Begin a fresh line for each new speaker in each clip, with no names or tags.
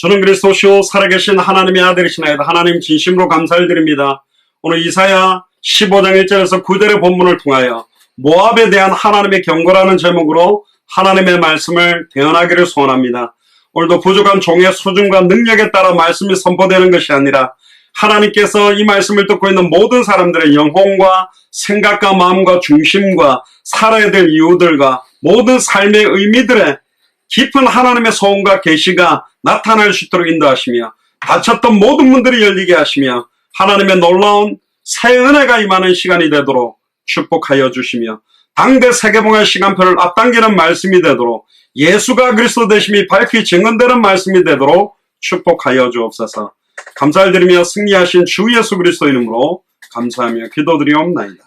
주는 그리스도시요 살아계신 하나님의 아들이시나이다. 하나님 진심으로 감사를 드립니다. 오늘 이사야 15장 1절에서 9절의 본문을 통하여 모압에 대한 하나님의 경고라는 제목으로 하나님의 말씀을 대언하기를 소원합니다. 오늘도 부족한 종의 수준과 능력에 따라 말씀이 선포되는 것이 아니라 하나님께서 이 말씀을 듣고 있는 모든 사람들의 영혼과 생각과 마음과 중심과 살아야 될 이유들과 모든 삶의 의미들의 깊은 하나님의 소원과 계시가 나타날 수 있도록 인도하시며 닫혔던 모든 문들이 열리게 하시며 하나님의 놀라운 새 은혜가 임하는 시간이 되도록 축복하여 주시며 당대 세계봉의 시간표를 앞당기는 말씀이 되도록 예수가 그리스도 되심이 밝히 증언되는 말씀이 되도록 축복하여 주옵소서. 감사를 드리며 승리하신 주 예수 그리스도 이름으로 감사하며 기도드리옵나이다.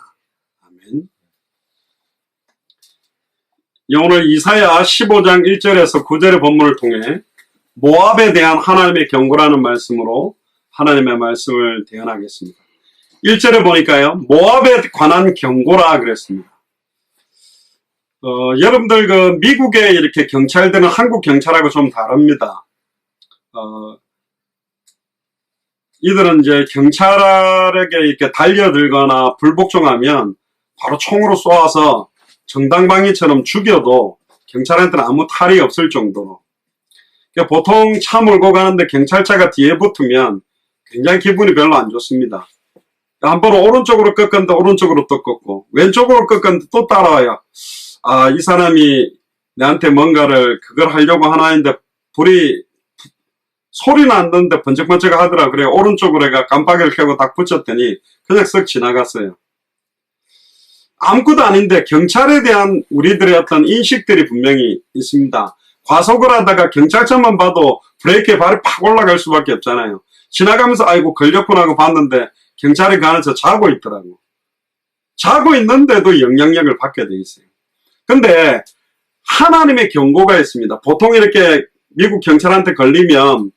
아멘. 오늘 이사야 15장 1절에서 9절의 본문을 통해 모압에 대한 하나님의 경고라는 말씀으로 하나님의 말씀을 대언하겠습니다. 1절에 보니까요, 모압에 관한 경고라 그랬습니다. 여러분들 그 미국의 이렇게 경찰들은 한국 경찰하고 좀 다릅니다. 이들은 이제 경찰에게 이렇게 달려들거나 불복종하면 바로 총으로 쏘아서 정당방위처럼 죽여도 경찰한테는 아무 탈이 없을 정도로. 그러니까 보통 차 몰고 가는데 경찰차가 뒤에 붙으면 굉장히 기분이 별로 안 좋습니다. 한 번 오른쪽으로 꺾었는데 오른쪽으로 또 꺾고 왼쪽으로 꺾었는데 또 따라와요. 아, 이 사람이 내한테 뭔가를 그걸 하려고 하나 했는데 불이 소리는 안 듣는데 번쩍번쩍 하더라. 그래 오른쪽으로 해가 깜빡이를 켜고 딱 붙였더니 그냥 쓱 지나갔어요. 아무것도 아닌데 경찰에 대한 우리들의 어떤 인식들이 분명히 있습니다. 과속을 하다가 경찰차만 봐도 브레이크에 발이 팍 올라갈 수밖에 없잖아요. 지나가면서 아이고 걸렸구나 하고 봤는데 경찰이 그 안에서 자고 있더라고. 자고 있는데도 영향력을 받게 돼 있어요. 근데 하나님의 경고가 있습니다. 보통 이렇게 미국 경찰한테 걸리면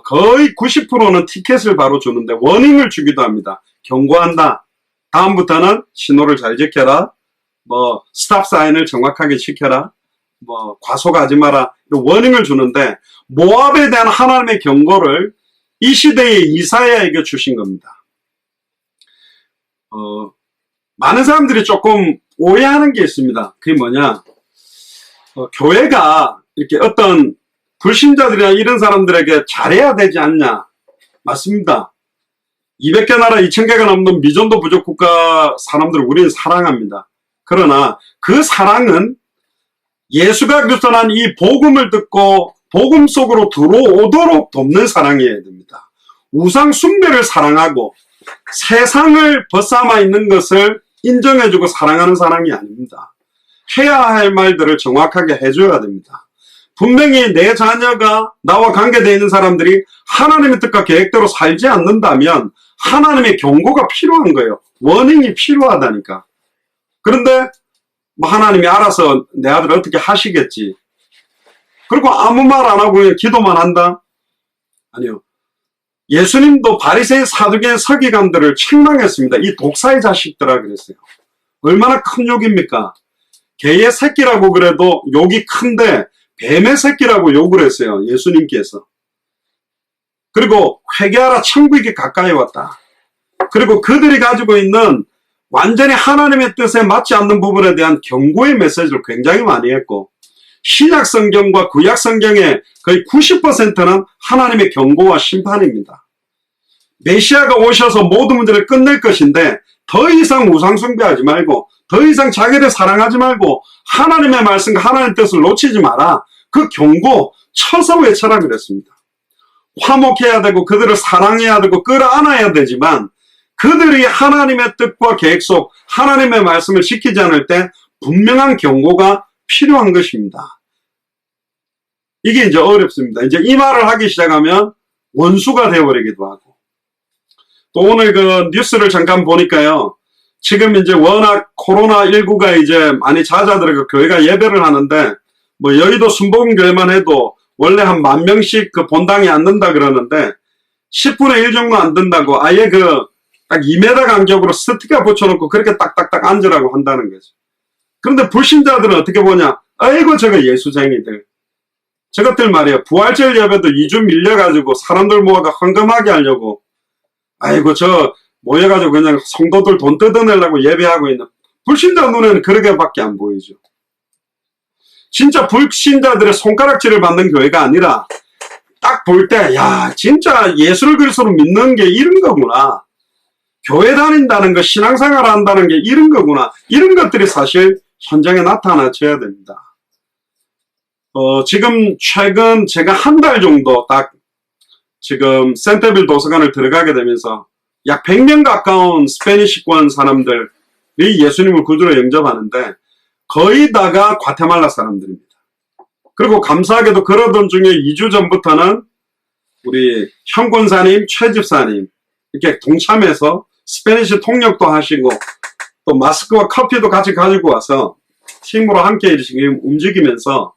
거의 90%는 티켓을 바로 주는데 워닝을 주기도 합니다. 경고한다. 다음부터는 신호를 잘 지켜라. 뭐 스탑 사인을 정확하게 지켜라. 뭐 과속하지 마라. 워닝을 주는데 모압에 대한 하나님의 경고를 이 시대의 이사야에게 주신 겁니다. 많은 사람들이 조금 오해하는 게 있습니다. 그게 뭐냐? 교회가 이렇게 어떤 불신자들이나 이런 사람들에게 잘해야 되지 않냐? 맞습니다. 200개 나라 2000개가 넘는 미전도 부족 국가 사람들을 우리는 사랑합니다. 그러나 그 사랑은 예수가 그리스도란 이 복음을 듣고 복음 속으로 들어오도록 돕는 사랑이어야 됩니다. 우상 숭배를 사랑하고 세상을 벗삼아 있는 것을 인정해주고 사랑하는 사랑이 아닙니다. 해야 할 말들을 정확하게 해줘야 됩니다. 분명히 내 자녀가 나와 관계되어 있는 사람들이 하나님의 뜻과 계획대로 살지 않는다면 하나님의 경고가 필요한 거예요. 워닝이 필요하다니까. 그런데 뭐 하나님이 알아서 내 아들을 어떻게 하시겠지. 그리고 아무 말 안 하고 그냥 기도만 한다? 아니요. 예수님도 바리새인 사두개인 서기관들을 책망했습니다. 이 독사의 자식들아 그랬어요. 얼마나 큰 욕입니까? 개의 새끼라고 그래도 욕이 큰데 뱀의 새끼라고 욕을 했어요. 예수님께서. 그리고 회개하라 천국이 가까이 왔다. 그리고 그들이 가지고 있는 완전히 하나님의 뜻에 맞지 않는 부분에 대한 경고의 메시지를 굉장히 많이 했고 신약 성경과 구약 성경의 거의 90%는 하나님의 경고와 심판입니다. 메시아가 오셔서 모든 문제를 끝낼 것인데 더 이상 우상 숭배하지 말고 더 이상 자기를 사랑하지 말고 하나님의 말씀과 하나님의 뜻을 놓치지 마라. 그 경고 쳐서 외쳐라 그랬습니다. 화목해야 되고 그들을 사랑해야 되고 끌어안아야 되지만 그들이 하나님의 뜻과 계획 속 하나님의 말씀을 지키지 않을 때 분명한 경고가 필요한 것입니다. 이게 이제 어렵습니다. 이제 이 말을 하기 시작하면 원수가 되어버리기도 하고 또 오늘 그 뉴스를 잠깐 보니까요. 지금 이제 워낙 코로나19가 이제 많이 잦아들어서 교회가 예배를 하는데 뭐 여의도 순복음교회만 해도 원래 한 10,000명씩 그 본당에 앉는다 그러는데 10분의 1 정도 안 된다고 아예 그 딱 2m 간격으로 스티커 붙여놓고 그렇게 딱딱딱 앉으라고 한다는 거죠. 그런데 불신자들은 어떻게 보냐? 아이고 저거 예수쟁이들. 저것들 말이에요. 부활절 예배도 2주 밀려가지고 사람들 모아가 헌금하게 하려고, 아이고 저 모여가지고 그냥 성도들 돈 뜯어내려고 예배하고 있는, 불신자 눈에는 그렇게밖에 안 보이죠. 진짜 불신자들의 손가락질을 받는 교회가 아니라 딱 볼 때, 야, 진짜 예수를 그리스도로 믿는 게 이런 거구나. 교회 다닌다는 거, 신앙생활 한다는 게 이런 거구나. 이런 것들이 사실 현장에 나타나줘야 됩니다. 지금 최근 제가 한 달 정도 딱 지금 센터빌 도서관을 들어가게 되면서 약 100명 가까운 스페니시권 사람들이 예수님을 구주로 영접하는데 거의 다가 과테말라 사람들입니다. 그리고 감사하게도 그러던 중에 2주 전부터는 우리 현 권사님, 최 집사님 이렇게 동참해서 스페니시 통역도 하시고 또 마스크와 커피도 같이 가지고 와서 팀으로 함께 지금 움직이면서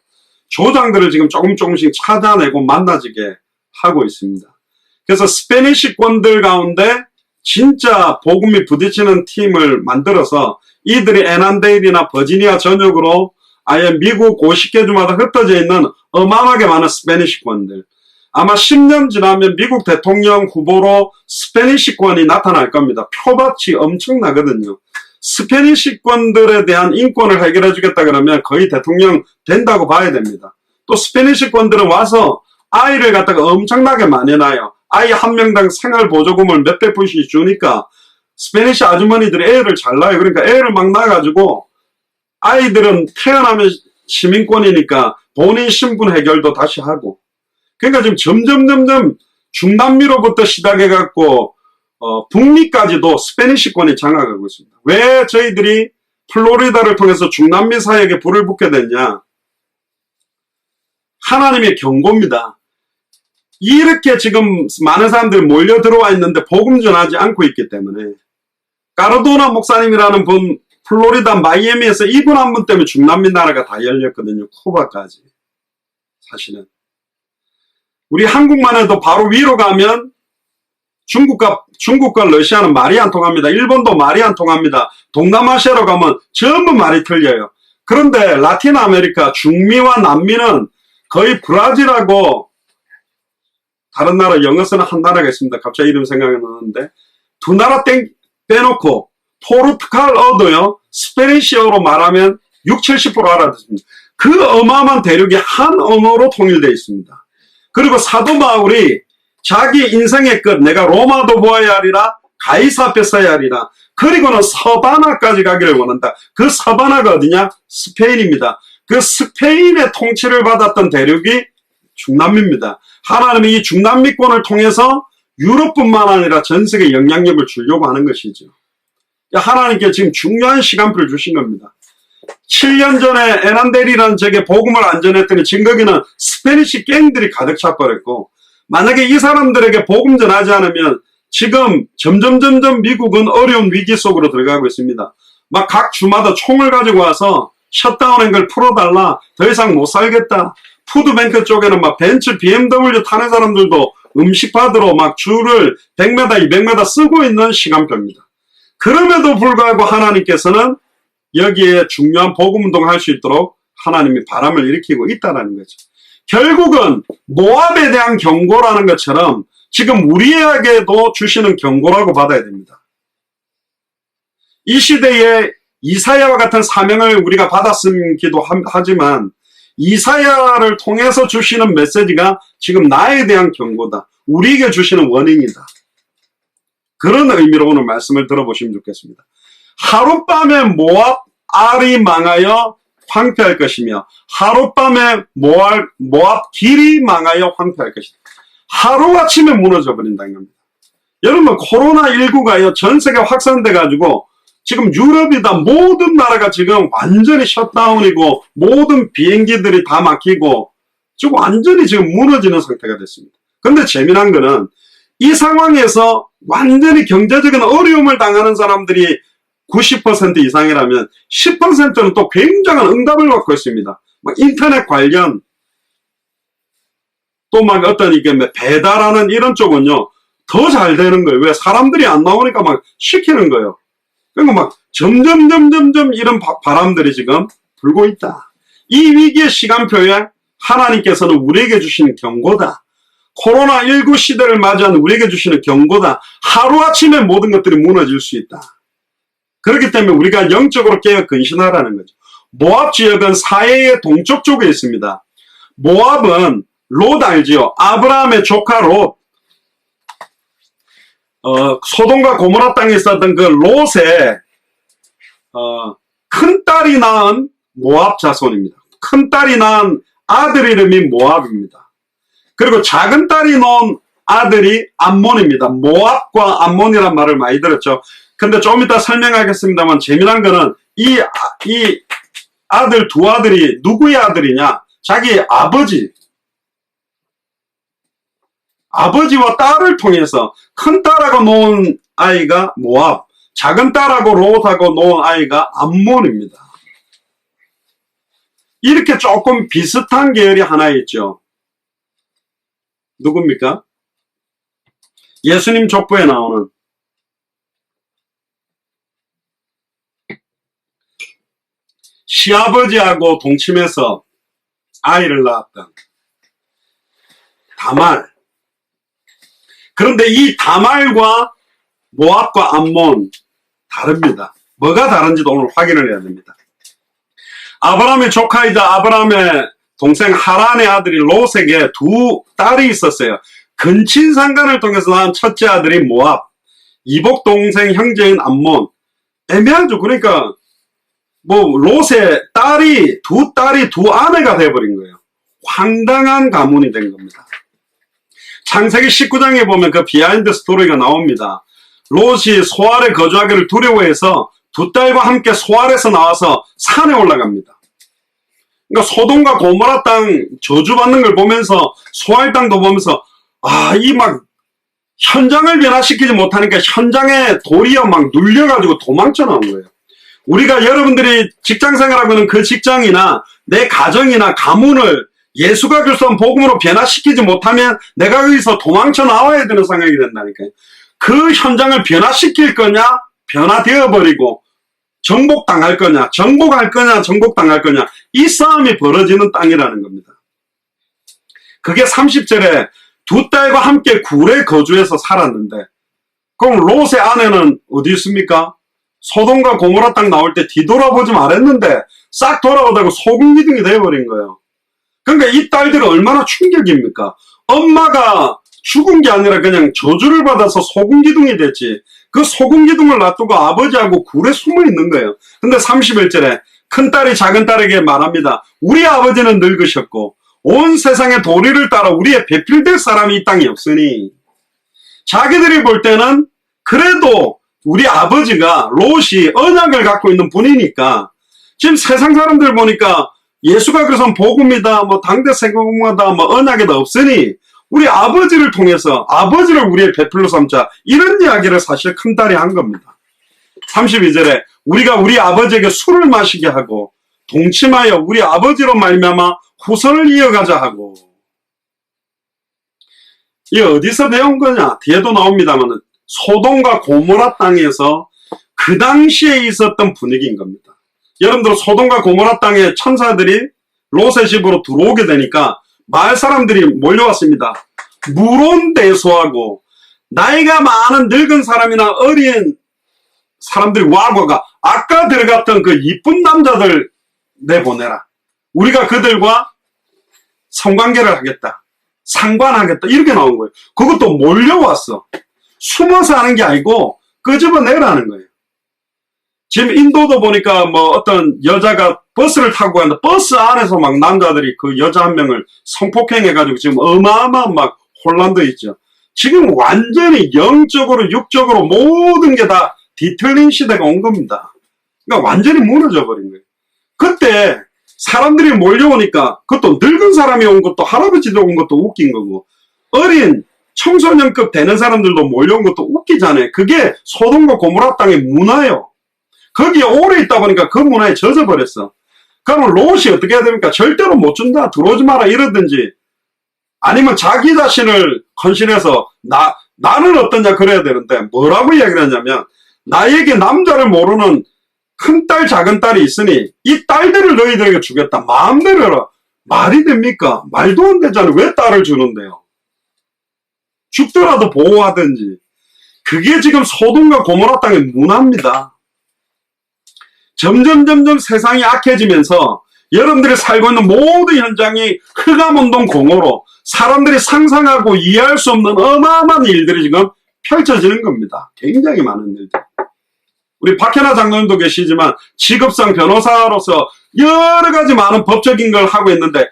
조장들을 지금 조금씩 찾아내고 만나지게 하고 있습니다. 그래서 스페니시권들 가운데 진짜 복음이 부딪히는 팀을 만들어서 이들이 애난데일이나 버지니아 전역으로 아예 미국 50개 주마다 흩어져 있는 어마어마하게 많은 스페니시권들, 아마 10년 지나면 미국 대통령 후보로 스페니시권이 나타날 겁니다. 표밭이 엄청나거든요. 스페니시권들에 대한 인권을 해결해 주겠다 그러면 거의 대통령 된다고 봐야 됩니다. 또 스페니시권들은 와서 아이를 갖다가 엄청나게 많이 낳아요. 아이 한 명당 생활보조금을 몇백 불씩 주니까 스페니시 아주머니들이 애를 잘 낳아요. 그러니까 애를 막 낳아가지고 아이들은 태어나면 시민권이니까 본인 신분 해결도 다시 하고, 그러니까 지금 점점 중남미로부터 시작해갖고 북미까지도 스페니시권이 장악하고 있습니다. 왜 저희들이 플로리다를 통해서 중남미 사역에 불을 붙게 됐냐? 하나님의 경고입니다. 이렇게 지금 많은 사람들이 몰려 들어와 있는데 복음 전하지 않고 있기 때문에, 까르도나 목사님이라는 분, 플로리다 마이애미에서 이분 한 분 때문에 중남미 나라가 다 열렸거든요. 쿠바까지. 사실은 우리 한국만 해도 바로 위로 가면 중국과 러시아는 말이 안 통합니다. 일본도 말이 안 통합니다. 동남아시아로 가면 전부 말이 틀려요. 그런데 라틴 아메리카 중미와 남미는 거의 브라질하고 다른 나라 영어 쓰는 한 나라가 있습니다. 갑자기 이름 생각이 나는데 두 나라 빼놓고 포르투갈어도요, 스페니시어로 말하면 60-70% 알아듣습니다. 그 어마어마한 대륙이 한 언어로 통일되어 있습니다. 그리고 사도 바울이 자기 인생의 끝, 내가 로마도 보아야 하리라, 가이사 앞에 서야 하리라, 그리고는 서바나까지 가기를 원한다. 그 서바나가 어디냐? 스페인입니다. 그 스페인의 통치를 받았던 대륙이 중남미입니다. 하나님이 이 중남미권을 통해서 유럽뿐만 아니라 전 세계에 영향력을 주려고 하는 것이죠. 하나님께 지금 중요한 시간표를 주신 겁니다. 7년 전에 에난델이라는 적에 복음을 안 전했더니 지금 거기는 스페니시 갱들이 가득 차버렸고, 만약에 이 사람들에게 복음 전하지 않으면 지금 점점 미국은 어려운 위기 속으로 들어가고 있습니다. 막 각 주마다 총을 가지고 와서 셧다운한 걸 풀어달라, 더 이상 못 살겠다. 푸드뱅크 쪽에는 막 벤츠, BMW 타는 사람들도 음식 받으러 막 줄을 100m, 200m 쓰고 있는 시간표입니다. 그럼에도 불구하고 하나님께서는 여기에 중요한 복음 운동을 할 수 있도록 하나님이 바람을 일으키고 있다는 거죠. 결국은 모압에 대한 경고라는 것처럼 지금 우리에게도 주시는 경고라고 받아야 됩니다. 이 시대에 이사야와 같은 사명을 우리가 받았음기도 하지만 이사야를 통해서 주시는 메시지가 지금 나에 대한 경고다. 우리에게 주시는 원인이다. 그런 의미로 오늘 말씀을 들어보시면 좋겠습니다. 하룻밤에 모압 알이 망하여 황폐할 것이며 하룻밤에 모압 길이 망하여 황폐할 것이다. 하루아침에 무너져 버린다는 겁니다. 여러분, 코로나19가요 전 세계 확산돼 가지고 지금 유럽이다 모든 나라가 지금 완전히 셧다운이고 모든 비행기들이 다 막히고 지금 완전히 지금 무너지는 상태가 됐습니다. 근데 재미난 거는 이 상황에서 완전히 경제적인 어려움을 당하는 사람들이 90% 이상이라면 10%는 또 굉장한 응답을 받고 있습니다. 막 인터넷 관련 또 막 어떤 이게 배달하는 이런 쪽은요 더 잘 되는 거예요. 왜? 사람들이 안 나오니까 막 시키는 거예요. 그러니까 막 점점 이런 바람들이 지금 불고 있다. 이 위기의 시간표에 하나님께서는 우리에게 주시는 경고다. 코로나19 시대를 맞이한 우리에게 주시는 경고다. 하루아침에 모든 것들이 무너질 수 있다. 그렇기 때문에 우리가 영적으로 깨어 근신하라는 거죠. 모압 지역은 사해의 동쪽 쪽에 있습니다. 모압은 롯 알지요? 아브라함의 조카 롯. 소돔과 고모라 땅에 있었던 그 롯의 큰딸이 낳은 모압 자손입니다. 큰딸이 낳은 아들 이름이 모압입니다. 그리고 작은 딸이 낳은 아들이 암몬입니다. 모압과 암몬이란 말을 많이 들었죠. 근데 좀 이따 설명하겠습니다만 재미난 거는 이 아들 두 아들이 누구의 아들이냐? 자기 아버지와 딸을 통해서 큰 딸하고 놓은 아이가 모압, 작은 딸하고 롯하고 놓은 아이가 암몬입니다. 이렇게 조금 비슷한 계열이 하나 있죠. 누굽니까? 예수님 족보에 나오는 시아버지하고 동침해서 아이를 낳았던 다말. 그런데 이 다말과 모압과 암몬 다릅니다. 뭐가 다른지도 오늘 확인을 해야 됩니다. 아브라함의 조카이자 아브라함의 동생 하란의 아들이 롯에게 두 딸이 있었어요. 근친상간을 통해서 낳은 첫째 아들이 모압, 이복 동생 형제인 암몬. 애매하죠. 그러니까 롯의 두 딸이 두 아내가 돼버린 거예요. 황당한 가문이 된 겁니다. 창세기 19장에 보면 그 비하인드 스토리가 나옵니다. 롯이 소알에 거주하기를 두려워해서 두 딸과 함께 소알에서 나와서 산에 올라갑니다. 그러니까 소돔과 고모라 땅 저주받는 걸 보면서 소알 땅도 보면서 이 막 현장을 변화시키지 못하니까 현장에 도리어 막 눌려가지고 도망쳐 나온 거예요. 우리가 여러분들이 직장생활하고 있는 그 직장이나 내 가정이나 가문을 예수가 그리스도 복음으로 변화시키지 못하면 내가 거기서 도망쳐 나와야 되는 상황이 된다니까요. 그 현장을 변화시킬 거냐, 변화되어 버리고 정복당할 거냐, 정복할 거냐, 정복당할 거냐, 이 싸움이 벌어지는 땅이라는 겁니다. 그게 30절에 두 딸과 함께 굴에 거주해서 살았는데, 그럼 롯의 아내는 어디 있습니까? 소돔과 고모라 땅 나올 때 뒤돌아보지 말았는데 싹 돌아오다가 소금기둥이 되어버린 거예요. 그러니까 이 딸들은 얼마나 충격입니까? 엄마가 죽은 게 아니라 그냥 저주를 받아서 소금기둥이 됐지. 그 소금기둥을 놔두고 아버지하고 굴에 숨어 있는 거예요. 근데 31절에 큰딸이 작은딸에게 말합니다. 우리 아버지는 늙으셨고 온 세상의 도리를 따라 우리의 배필될 사람이 이 땅에 없으니, 자기들이 볼 때는 그래도 우리 아버지가 롯이 언약을 갖고 있는 분이니까, 지금 세상 사람들 보니까 예수가 그래서 복음이다, 당대 생각마다 언약이다 없으니 우리 아버지를 통해서 아버지를 우리의 배필로 삼자, 이런 이야기를 사실 큰딸이 한 겁니다. 32절에 우리가 우리 아버지에게 술을 마시게 하고 동침하여 우리 아버지로 말미암아 후손을 이어가자 하고. 이게 어디서 배운 거냐? 뒤에도 나옵니다만 소돔과 고모라 땅에서 그 당시에 있었던 분위기인 겁니다. 여러분들 소돔과 고모라 땅에 천사들이 롯의 집으로 들어오게 되니까 마을 사람들이 몰려왔습니다. 무론대소하고 나이가 많은 늙은 사람이나 어린 사람들이 와가 아까 들어갔던 그 이쁜 남자들 내보내라. 우리가 그들과 성관계를 하겠다. 상관하겠다. 이렇게 나온 거예요. 그것도 몰려왔어. 숨어서 하는 게 아니고 끄집어내라는 거예요. 지금 인도도 보니까 어떤 여자가 버스를 타고 가는데 버스 안에서 막 남자들이 그 여자 한 명을 성폭행해가지고 지금 어마어마한 막 혼란도 있죠. 지금 완전히 영적으로 육적으로 모든 게 다 뒤틀린 시대가 온 겁니다. 그러니까 완전히 무너져 버린 거예요. 그때 사람들이 몰려오니까 그것도 늙은 사람이 온 것도 할아버지들 온 것도 웃긴 거고, 어린 청소년급 되는 사람들도 몰려온 것도 웃기잖아요. 그게 소돔과 고모라 땅의 문화예요. 거기에 오래 있다 보니까 그 문화에 젖어버렸어. 그러면 롯이 어떻게 해야 됩니까? 절대로 못 준다, 들어오지 마라 이러든지, 아니면 자기 자신을 헌신해서 나는 어떠냐 그래야 되는데, 뭐라고 이야기를 하냐면 나에게 남자를 모르는 큰딸 작은딸이 있으니 이 딸들을 너희들에게 주겠다. 마음대로 해라. 말이 됩니까? 말도 안 되잖아요. 왜 딸을 주는데요? 죽더라도 보호하든지. 그게 지금 소돔과 고모라 땅의 문화입니다. 점점 세상이 악해지면서 여러분들이 살고 있는 모든 현장이 흑암운동 공허로 사람들이 상상하고 이해할 수 없는 어마어마한 일들이 지금 펼쳐지는 겁니다. 굉장히 많은 일들. 우리 박현아 장로님도 계시지만 직업상 변호사로서 여러 가지 많은 법적인 걸 하고 있는데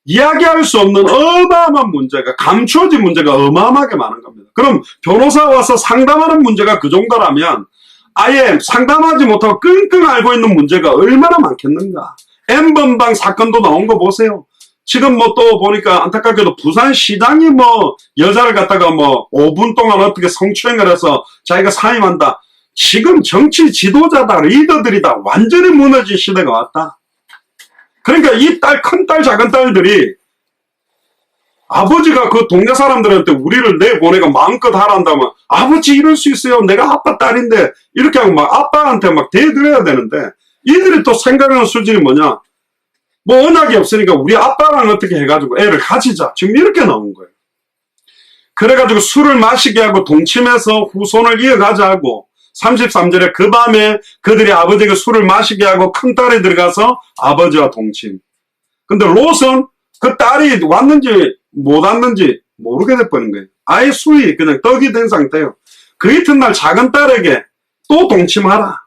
이야기할 수 없는 어마어마한 문제가, 감추어진 문제가 어마어마하게 많은 겁니다. 그럼 변호사 와서 상담하는 문제가 그 정도라면 아예 상담하지 못하고 끙끙 앓고 있는 문제가 얼마나 많겠는가. N번방 사건도 나온 거 보세요. 지금 뭐 또 보니까 안타깝게도 부산시장이 뭐 여자를 갖다가 뭐 5분 동안 어떻게 성추행을 해서 자기가 사임한다. 지금 정치 지도자다, 리더들이다 완전히 무너진 시대가 왔다. 그러니까 이 딸, 큰딸, 작은딸들이 아버지가 그 동네 사람들한테 우리를 내보내가 마음껏 하란다면 아버지 이럴 수 있어요. 내가 아빠 딸인데 이렇게 하고 막 아빠한테 막 대드려야 되는데 이들이 또 생각하는 수준이 뭐냐. 뭐 언약이 없으니까 우리 아빠랑 어떻게 해가지고 애를 가지자. 지금 이렇게 나온 거예요. 그래가지고 술을 마시게 하고 동침해서 후손을 이어가자 하고 33절에 그 밤에 그들이 아버지에게 술을 마시게 하고 큰딸이 들어가서 아버지와 동침. 근데 롯은 그 딸이 왔는지 못 왔는지 모르게 돼버린 거예요. 아예 술이 그냥 떡이 된 상태예요. 그 이튿날 작은 딸에게 또 동침하라.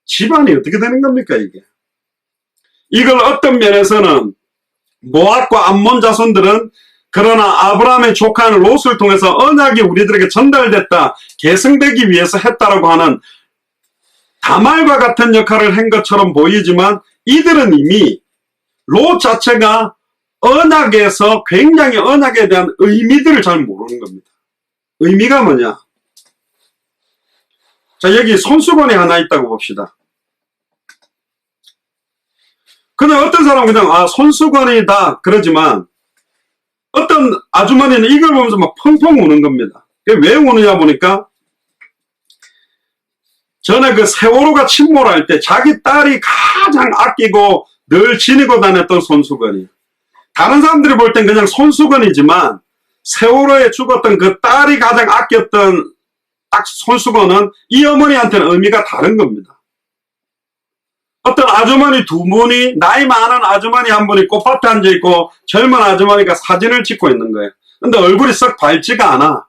집안이 어떻게 되는 겁니까 이게. 이걸 어떤 면에서는 모압과 암몬 자손들은 그러나 아브라함의 조카인 롯을 통해서 언약이 우리들에게 전달됐다, 계승되기 위해서 했다라고 하는 다말과 같은 역할을 한 것처럼 보이지만 이들은 이미 롯 자체가 언약에서 굉장히 언약에 대한 의미들을 잘 모르는 겁니다. 의미가 뭐냐? 자, 여기 손수건이 하나 있다고 봅시다. 그냥 어떤 사람은 그냥 손수건이다 그러지만 어떤 아주머니는 이걸 보면서 막 펑펑 우는 겁니다. 왜 우느냐 보니까 전에 그 세월호가 침몰할 때 자기 딸이 가장 아끼고 늘 지니고 다녔던 손수건이, 다른 사람들이 볼 땐 그냥 손수건이지만 세월호에 죽었던 그 딸이 가장 아꼈던 딱 손수건은 이 어머니한테는 의미가 다른 겁니다. 어떤 아주머니 두 분이, 나이 많은 아주머니 한 분이 꽃밭에 앉아있고 젊은 아주머니가 사진을 찍고 있는 거예요. 근데 얼굴이 썩 밝지가 않아.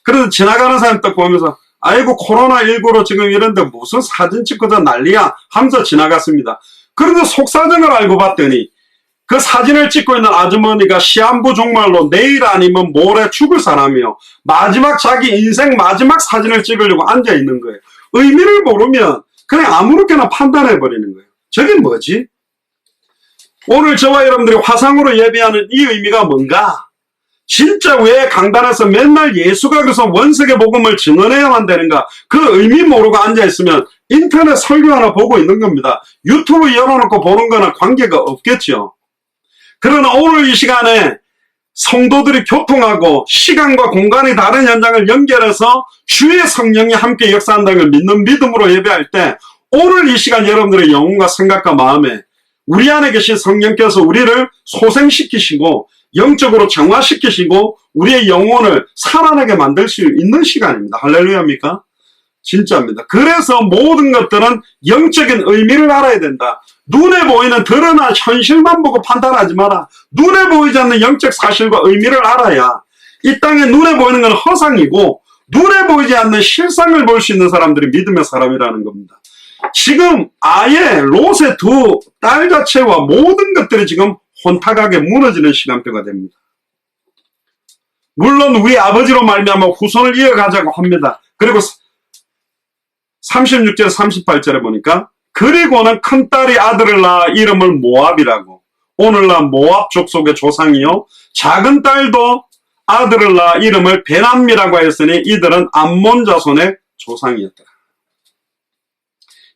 그래서 지나가는 사람 딱 보면서 아이고 코로나19로 지금 이런데 무슨 사진 찍고도 난리야 하면서 지나갔습니다. 그런데 속사정을 알고 봤더니 그 사진을 찍고 있는 아주머니가 시한부 종말로 내일 아니면 모레 죽을 사람이요. 마지막 자기 인생 마지막 사진을 찍으려고 앉아있는 거예요. 의미를 모르면 그냥 아무렇게나 판단해버리는 거예요. 저게 뭐지? 오늘 저와 여러분들이 화상으로 예배하는 이 의미가 뭔가? 진짜 왜 강단에서 맨날 예수가 그래서 원색의 복음을 증언해야만 되는가? 그 의미 모르고 앉아있으면 인터넷 설교 하나 보고 있는 겁니다. 유튜브 열어놓고 보는 거나 관계가 없겠죠. 그러나 오늘 이 시간에 성도들이 교통하고 시간과 공간이 다른 현장을 연결해서 주의 성령이 함께 역사한다는 걸 믿는 믿음으로 예배할 때 오늘 이 시간 여러분들의 영혼과 생각과 마음에 우리 안에 계신 성령께서 우리를 소생시키시고 영적으로 정화시키시고 우리의 영혼을 살아나게 만들 수 있는 시간입니다. 할렐루야입니까? 진짜입니다. 그래서 모든 것들은 영적인 의미를 알아야 된다. 눈에 보이는 드러난 현실만 보고 판단하지 마라. 눈에 보이지 않는 영적 사실과 의미를 알아야 이 땅에 눈에 보이는 건 허상이고 눈에 보이지 않는 실상을 볼 수 있는 사람들이 믿음의 사람이라는 겁니다. 지금 아예 롯의 두 딸 자체와 모든 것들이 지금 혼탁하게 무너지는 시간표가 됩니다. 물론 우리 아버지로 말미암아 후손을 이어가자고 합니다. 그리고 36절 38절에 보니까 그리고는 큰딸이 아들을 낳아 이름을 모압이라고. 오늘날 모압 족속의 조상이요 작은 딸도 아들을 낳아 이름을 베남미라고 하였으니 이들은 암몬 자손의 조상이었다.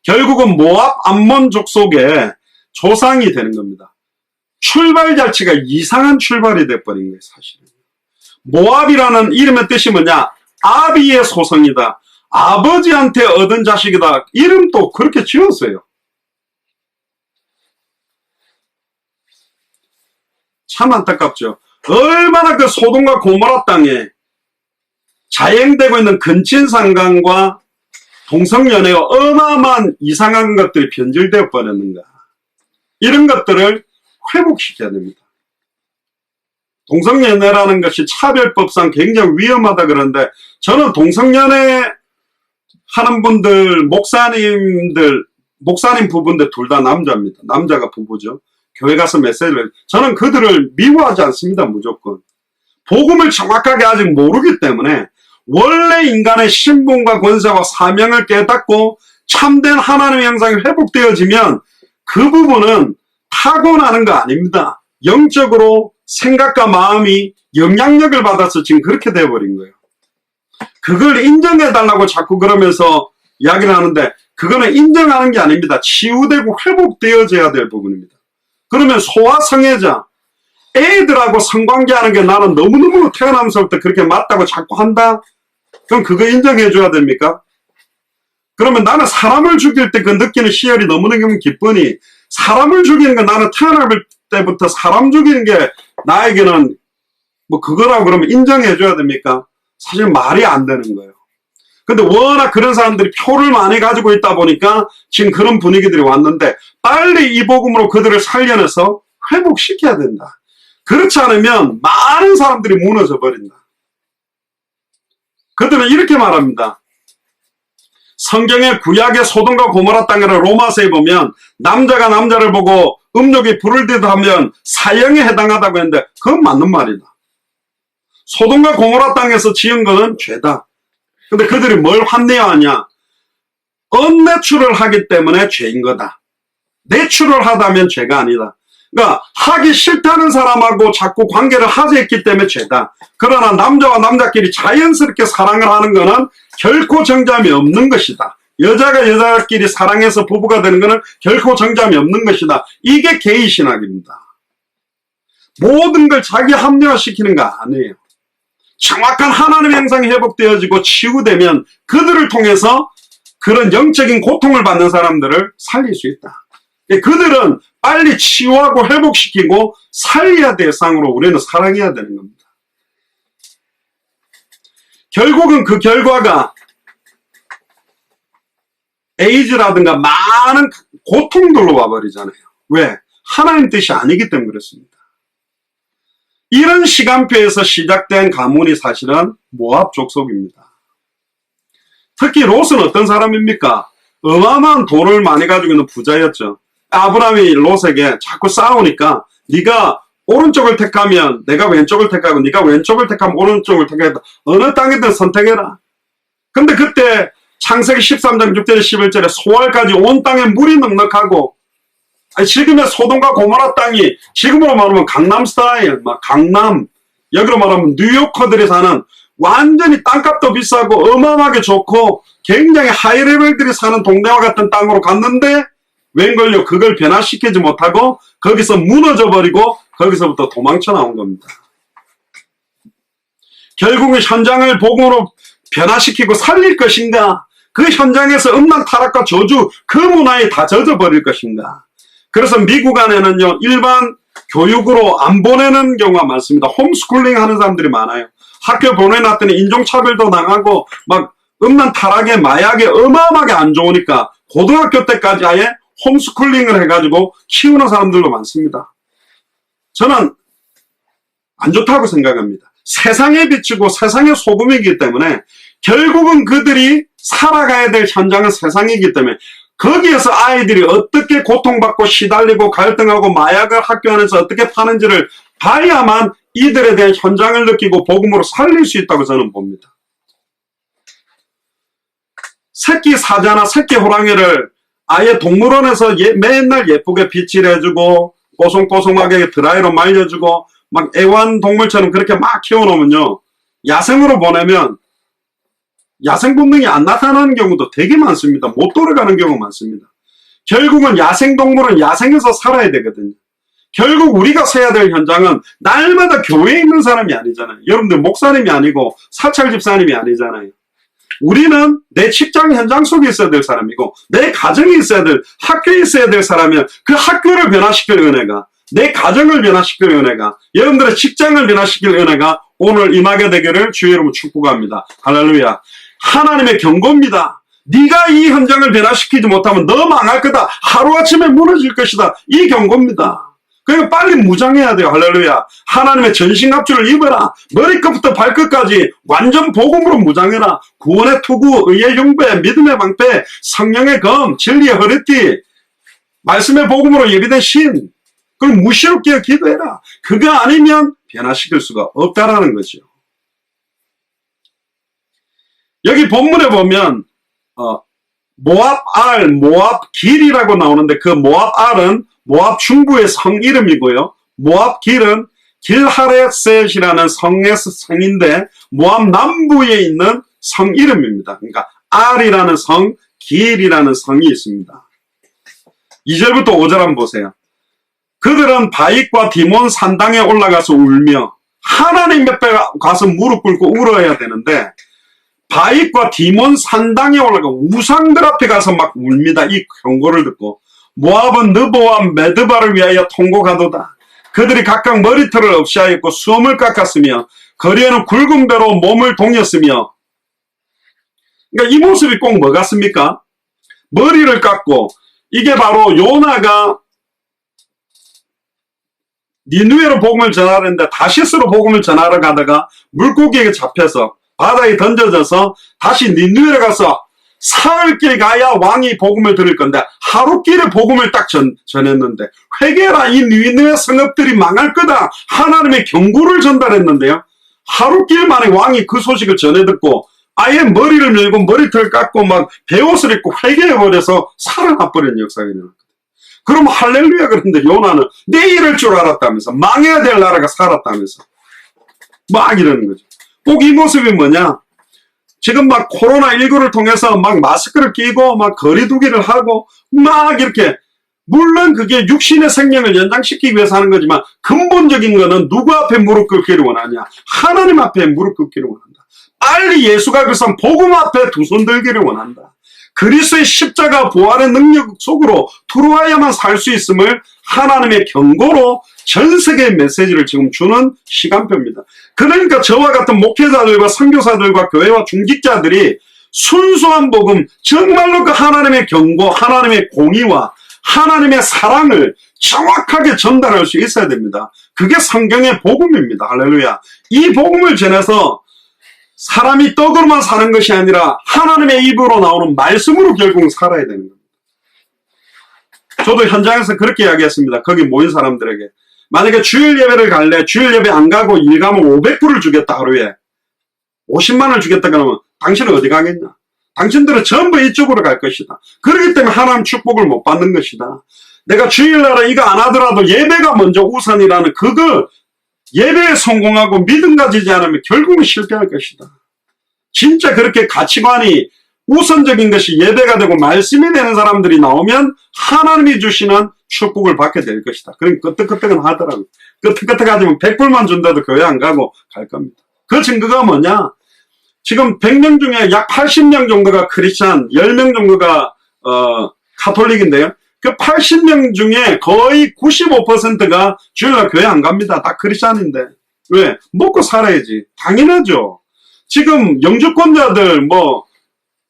결국은 모압 암몬 족속의 조상이 되는 겁니다. 출발 자체가 이상한 출발이 돼버린 거예요. 사실은 모압이라는 이름의 뜻이 뭐냐? 아비의 소성이다. 아버지한테 얻은 자식이다. 이름도 그렇게 지었어요. 참 안타깝죠. 얼마나 그 소돔과 고모라 땅에 자행되고 있는 근친상간과 동성연애가 어마어마한 이상한 것들이 변질되어 버렸는가. 이런 것들을 회복시켜야 됩니다. 동성연애라는 것이 차별법상 굉장히 위험하다 그러는데, 저는 동성연애 하는 분들, 목사님 부부인데 둘 다 남자입니다. 남자가 부부죠. 교회 가서 메시지를, 저는 그들을 미워하지 않습니다. 무조건. 복음을 정확하게 아직 모르기 때문에 원래 인간의 신분과 권세와 사명을 깨닫고 참된 하나님의 형상이 회복되어지면 그 부분은 타고나는 거 아닙니다. 영적으로 생각과 마음이 영향력을 받아서 지금 그렇게 되어버린 거예요. 그걸 인정해달라고 자꾸 그러면서 이야기를 하는데, 그거는 인정하는 게 아닙니다. 치유되고 회복되어져야 될 부분입니다. 그러면 소아성애자, 애들하고 성관계하는 게 나는 너무너무 태어나면서부터 그렇게 맞다고 자꾸 한다? 그럼 그거 인정해줘야 됩니까? 그러면 나는 사람을 죽일 때 그 느끼는 희열이 너무너무 기쁘니, 사람을 죽이는 거, 나는 태어날 때부터 사람 죽이는 게 나에게는 뭐 그거라고 그러면 인정해줘야 됩니까? 사실 말이 안 되는 거예요. 근데 워낙 그런 사람들이 표를 많이 가지고 있다 보니까 지금 그런 분위기들이 왔는데, 빨리 이 복음으로 그들을 살려내서 회복시켜야 된다. 그렇지 않으면 많은 사람들이 무너져 버린다. 그들은 이렇게 말합니다. 성경의 구약의 소돔과 고모라 땅이라 로마서에 보면 남자가 남자를 보고 음욕이 불을 듯 하면 사형에 해당하다고 했는데, 그건 맞는 말이다. 소돔과 고모라 땅에서 지은 것은 죄다. 근데 그들이 뭘 환내하냐? 언내추럴 하기 때문에 죄인 거다. 내추럴 하다면 죄가 아니다. 그러니까 하기 싫다는 사람하고 자꾸 관계를 하자했기 때문에 죄다. 그러나 남자와 남자끼리 자연스럽게 사랑을 하는 것은 결코 정잠이 없는 것이다. 여자가 여자끼리 사랑해서 부부가 되는 것은 결코 정잠이 없는 것이다. 이게 게이 신학입니다. 모든 걸 자기 합리화시키는 거 아니에요. 정확한 하나님의 형상이 회복되어지고 치유되면 그들을 통해서 그런 영적인 고통을 받는 사람들을 살릴 수 있다. 그들은 빨리 치유하고 회복시키고 살려야 될 상으로 우리는 사랑해야 되는 겁니다. 결국은 그 결과가 에이즈라든가 많은 고통들로 와버리잖아요. 왜? 하나님 뜻이 아니기 때문에 그렇습니다. 이런 시간표에서 시작된 가문이 사실은 모압 족속입니다. 특히 롯은 어떤 사람입니까? 어마어마한 돈을 많이 가지고 있는 부자였죠. 아브라함이 롯에게 자꾸 싸우니까, 네가 오른쪽을 택하면 내가 왼쪽을 택하고, 네가 왼쪽을 택하면 오른쪽을 택하겠다. 어느 땅이든 선택해라. 근데 그때 창세기 13장 6절 11절에 소알까지 온 땅에 물이 넉넉하고, 지금의 소돔과 고모라 땅이 지금으로 말하면 강남 스타일, 막 강남, 여기로 말하면 뉴요커들이 사는, 완전히 땅값도 비싸고 어마어마하게 좋고 굉장히 하이레벨들이 사는 동네와 같은 땅으로 갔는데, 웬걸요? 그걸 변화시키지 못하고 거기서 무너져 버리고 거기서부터 도망쳐 나온 겁니다. 결국은 현장을 복음으로 변화시키고 살릴 것인가? 그 현장에서 음란 타락과 저주, 그 문화에 다 젖어버릴 것인가? 그래서 미국 안에는요, 일반 교육으로 안 보내는 경우가 많습니다. 홈스쿨링 하는 사람들이 많아요. 학교 보내놨더니 인종차별도 당하고 막 음란 타락에 마약에 어마어마하게 안 좋으니까 고등학교 때까지 아예 홈스쿨링을 해가지고 키우는 사람들도 많습니다. 저는 안 좋다고 생각합니다. 세상에 비추고 세상의 소금이기 때문에 결국은 그들이 살아가야 될 현장은 세상이기 때문에 거기에서 아이들이 어떻게 고통받고 시달리고 갈등하고 마약을 학교 안에서 어떻게 파는지를 봐야만 이들에 대한 현장을 느끼고 복음으로 살릴 수 있다고 저는 봅니다. 새끼 사자나 새끼 호랑이를 아예 동물원에서 맨날 예쁘게 빗질해주고 뽀송뽀송하게 드라이로 말려주고 막 애완동물처럼 그렇게 막 키워놓으면요, 야생으로 보내면 야생 본능이 안 나타나는 경우도 되게 많습니다. 못 돌아가는 경우가 많습니다. 결국은 야생동물은 야생에서 살아야 되거든요. 결국 우리가 서야 될 현장은 날마다 교회에 있는 사람이 아니잖아요. 여러분들 목사님이 아니고 사찰 집사님이 아니잖아요. 우리는 내 직장 현장 속에 있어야 될 사람이고 내 가정에 있어야 될, 학교에 있어야 될 사람이면 그 학교를 변화시킬 은혜가, 내 가정을 변화시킬 은혜가, 여러분들의 직장을 변화시킬 은혜가 오늘 임하게 되기를 주의 이름으로 축복합니다. 할렐루야. 하나님의 경고입니다. 네가 이 현장을 변화시키지 못하면 너 망할 거다. 하루아침에 무너질 것이다. 이 경고입니다. 그러니까 빨리 무장해야 돼요. 할렐루야. 하나님의 전신갑주를 입어라. 머리끝부터 발끝까지 완전 복음으로 무장해라. 구원의 투구, 의의 용배, 믿음의 방패, 성령의 검, 진리의 허리띠, 말씀의 복음으로 예비된 신. 그걸 무시롭게 기도해라. 그거 아니면 변화시킬 수가 없다라는 거죠. 여기 본문에 보면 모압 알, 모압 길이라고 나오는데 그 모압 알은 모압 중부의 성 이름이고요. 모압 길은 길하레셋이라는 성의 성인데 모압 남부에 있는 성 이름입니다. 그러니까 알이라는 성, 길이라는 성이 있습니다. 2절부터 5절 한번 보세요. 그들은 바익과 디몬 산당에 올라가서 울며 하나님 옆에 가서 무릎 꿇고 울어야 되는데 바익과 디몬 산당에 올라가 우상들 앞에 가서 막 웁니다. 이 경고를 듣고 모압은 느보와 메드바를 위하여 통곡하도다. 그들이 각각 머리털을 없이하였고 수염을 깎았으며 거리에는 굵은 배로 몸을 동였으며, 그러니까 이 모습이 꼭 뭐 같습니까? 머리를 깎고, 이게 바로 요나가 니느웨로 복음을 전하려는데 다시스로 복음을 전하러 가다가 물고기에게 잡혀서 바다에 던져져서 다시 니느웨로 가서 사흘길 가야 왕이 복음을 들을 건데 하루길에 복음을 딱 전했는데 회개라, 이 니느웨 성읍들이 망할 거다, 하나님의 경고를 전달했는데요. 하루길 만에 왕이 그 소식을 전해 듣고 아예 머리를 밀고 머리털 깎고 막 베옷을 입고 회개해버려서 살아나 버린 역사가 일어났거든요. 그럼 할렐루야. 그런데 요나는 내 이럴 줄 알았다면서, 망해야 될 나라가 살았다면서 막 이러는 거죠. 꼭 이 모습이 뭐냐, 지금 막 코로나19를 통해서 막 마스크를 끼고 막 거리두기를 하고 막 이렇게, 물론 그게 육신의 생명을 연장시키기 위해서 하는 거지만 근본적인 거는 누구 앞에 무릎 꿇기를 원하냐? 하나님 앞에 무릎 꿇기를 원한다. 빨리 예수가 그래서 복음 앞에 두 손 들기를 원한다. 그리스도의 십자가 부활의 능력 속으로 들어와야만 살 수 있음을 하나님의 경고로 전 세계의 메시지를 지금 주는 시간표입니다. 그러니까 저와 같은 목회자들과 선교사들과 교회와 중직자들이 순수한 복음, 정말로 그 하나님의 경고, 하나님의 공의와 하나님의 사랑을 정확하게 전달할 수 있어야 됩니다. 그게 성경의 복음입니다. 할렐루야. 이 복음을 전해서 사람이 떡으로만 사는 것이 아니라 하나님의 입으로 나오는 말씀으로 결국 살아야 되는 겁니다. 저도 현장에서 그렇게 이야기했습니다. 거기 모인 사람들에게. 만약에 주일 예배를 갈래, 주일 예배 안 가고 일 가면 500불을 주겠다, 하루에 50만 원을 주겠다 그러면 당신은 어디 가겠냐? 당신들은 전부 이쪽으로 갈 것이다. 그렇기 때문에 하나님 축복을 못 받는 것이다. 내가 주일날에 이거 안 하더라도 예배가 먼저 우선이라는 그걸 예배에 성공하고 믿음 가지지 않으면 결국은 실패할 것이다. 진짜 그렇게 가치관이 우선적인 것이 예배가 되고 말씀이 되는 사람들이 나오면 하나님이 주시는 축복을 받게 될 것이다. 그럼 끄떡끄떡은 하더라고요. 끄떡끄떡하지만 100불만 준다도 교회 안 가고 갈 겁니다. 그 증거가 뭐냐? 지금 100명 중에 약 80명 정도가 크리스찬, 10명 정도가 카톨릭인데요. 그 80명 중에 거의 95%가 주일날 교회 안 갑니다. 다 크리스찬인데. 왜? 먹고 살아야지. 당연하죠. 지금 영주권자들,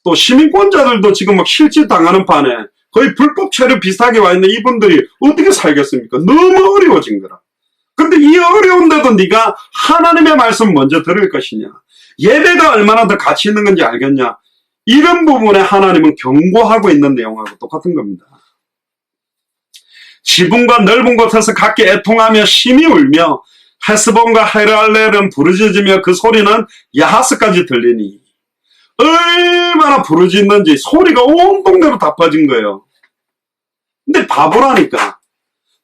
또 시민권자들도 지금 막 실질 당하는 판에 거의 불법 체류 비슷하게 와 있는 이분들이 어떻게 살겠습니까? 너무 어려워진 거라. 근데 이 어려운데도 네가 하나님의 말씀 먼저 들을 것이냐? 예배가 얼마나 더 가치 있는 건지 알겠냐? 이런 부분에 하나님은 경고하고 있는 내용하고 똑같은 겁니다. 지붕과 넓은 곳에서 각기 애통하며 심히 울며 헤스본과 헤랄렐은 부르짖으며 그 소리는 야하스까지 들리니, 얼마나 부르짖는지 소리가 온 동네로 다 퍼진 거예요. 근데 바보라니까.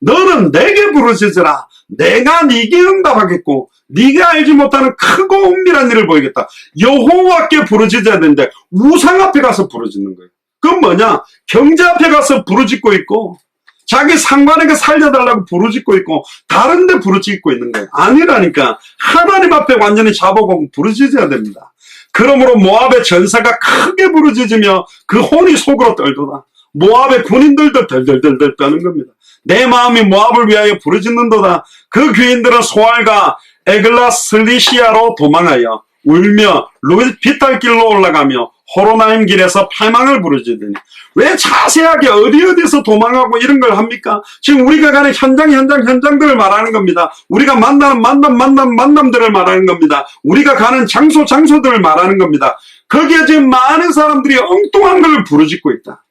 너는 내게 부르짖으라. 내가 네게 응답하겠고 네가 알지 못하는 크고 은밀한 일을 보이겠다. 여호와께 부르짖어야 되는데 우상 앞에 가서 부르짖는 거예요. 그건 뭐냐? 경제 앞에 가서 부르짖고 있고 자기 상관에게 살려달라고 부르짖고 있고 다른 데 부르짖고 있는 거예요. 아니라니까. 하나님 앞에 완전히 잡아보고 부르짖어야 됩니다. 그러므로 모압의 전사가 크게 부르짖으며 그 혼이 속으로 떨도다. 모압의 군인들도 덜덜덜덜 떠는 겁니다. 내 마음이 모압을 위하여 부르짖는도다. 그 귀인들은 소알과 에글라슬리시아로 도망하여 울며 루비탈길로 올라가며 호로나임 길에서 패망을 부르짖으니. 왜 자세하게 어디서 도망하고 이런 걸 합니까? 지금 우리가 가는 현장들을 말하는 겁니다. 우리가 만나는 만남들을 말하는 겁니다. 우리가 가는 장소들을 말하는 겁니다. 거기에 지금 많은 사람들이 엉뚱한 걸 부르짖고 있다.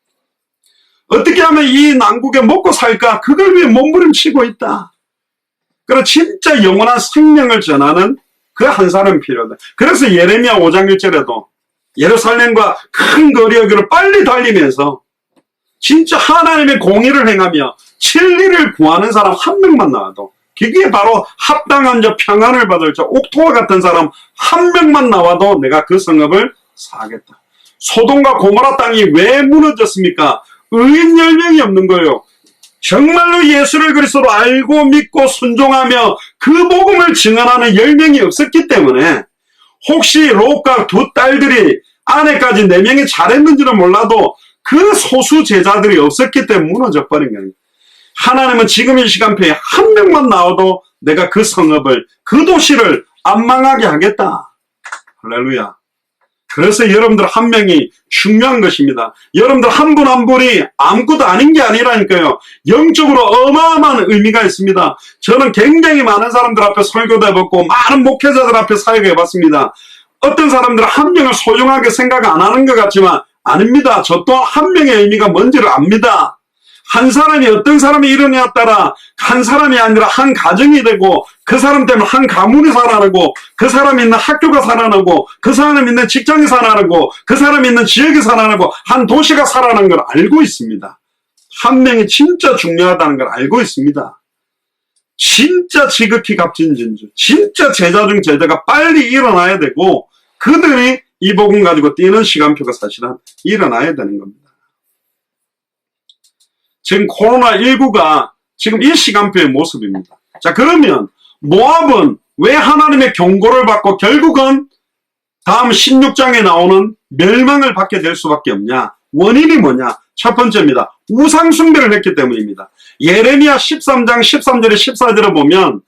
어떻게 하면 이 난국에 먹고 살까? 그걸 위해 몸부림치고 있다. 그래서 진짜 영원한 생명을 전하는 그 한 사람이 필요하다. 그래서 예레미야 5장 1절에도 예루살렘과 큰 거리를 빨리 달리면서 진짜 하나님의 공의를 행하며 진리를 구하는 사람 한 명만 나와도, 그게 바로 합당한 자 평안을 받을 자 옥토와 같은 사람 한 명만 나와도 내가 그 성읍을 사하겠다. 소돔과 고모라 땅이 왜 무너졌습니까? 의인 10명이 없는 거예요. 정말로 예수를 그리스도로 알고 믿고 순종하며 그 복음을 증언하는 10명이 없었기 때문에, 혹시 롯과 두 딸들이 아내까지 4명이 잘했는지는 몰라도 그 소수 제자들이 없었기 때문에 무너져 버린 거예요. 하나님은 지금 이 시간표에 한 명만 나와도 내가 그 성읍을, 그 도시를 안 망하게 하겠다. 할렐루야. 그래서 여러분들 한 명이 중요한 것입니다. 여러분들 한 분 한 분이 아무것도 아닌 게 아니라니까요. 영적으로 어마어마한 의미가 있습니다. 저는 굉장히 많은 사람들 앞에 설교도 해봤고 많은 목회자들 앞에 사역해봤습니다. 어떤 사람들은 한 명을 소중하게 생각 안 하는 것 같지만 아닙니다. 저 또한 한 명의 의미가 뭔지를 압니다. 한 사람이 어떤 사람이 일어나에 따라 한 사람이 아니라 한 가정이 되고, 그 사람 때문에 한 가문이 살아나고, 그 사람이 있는 학교가 살아나고, 그 사람이 있는 직장이 살아나고, 그 사람이 있는 지역이 살아나고, 한 도시가 살아나는 걸 알고 있습니다. 한 명이 진짜 중요하다는 걸 알고 있습니다. 진짜 지극히 값진 진주, 진짜 제자 중 제자가 빨리 일어나야 되고, 그들이 이 복음 가지고 뛰는 시간표가 사실은 일어나야 되는 겁니다. 지금 코로나19가 지금 이 시간표의 모습입니다. 자, 그러면 모압은 왜 하나님의 경고를 받고 결국은 다음 16장에 나오는 멸망을 받게 될 수밖에 없냐? 원인이 뭐냐? 첫 번째입니다. 우상숭배를 했기 때문입니다. 예레미야 13장 13절에 14절을 보면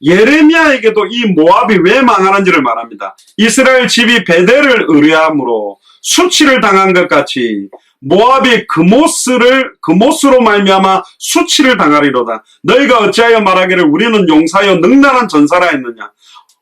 예레미야에게도 이 모압이 왜 망하는지를 말합니다. 이스라엘 집이 베델을 의뢰함으로 수치를 당한 것 같이 모압이 그모스로 말미암아 수치를 당하리로다. 너희가 어찌하여 말하기를 우리는 용사여 능란한 전사라 했느냐.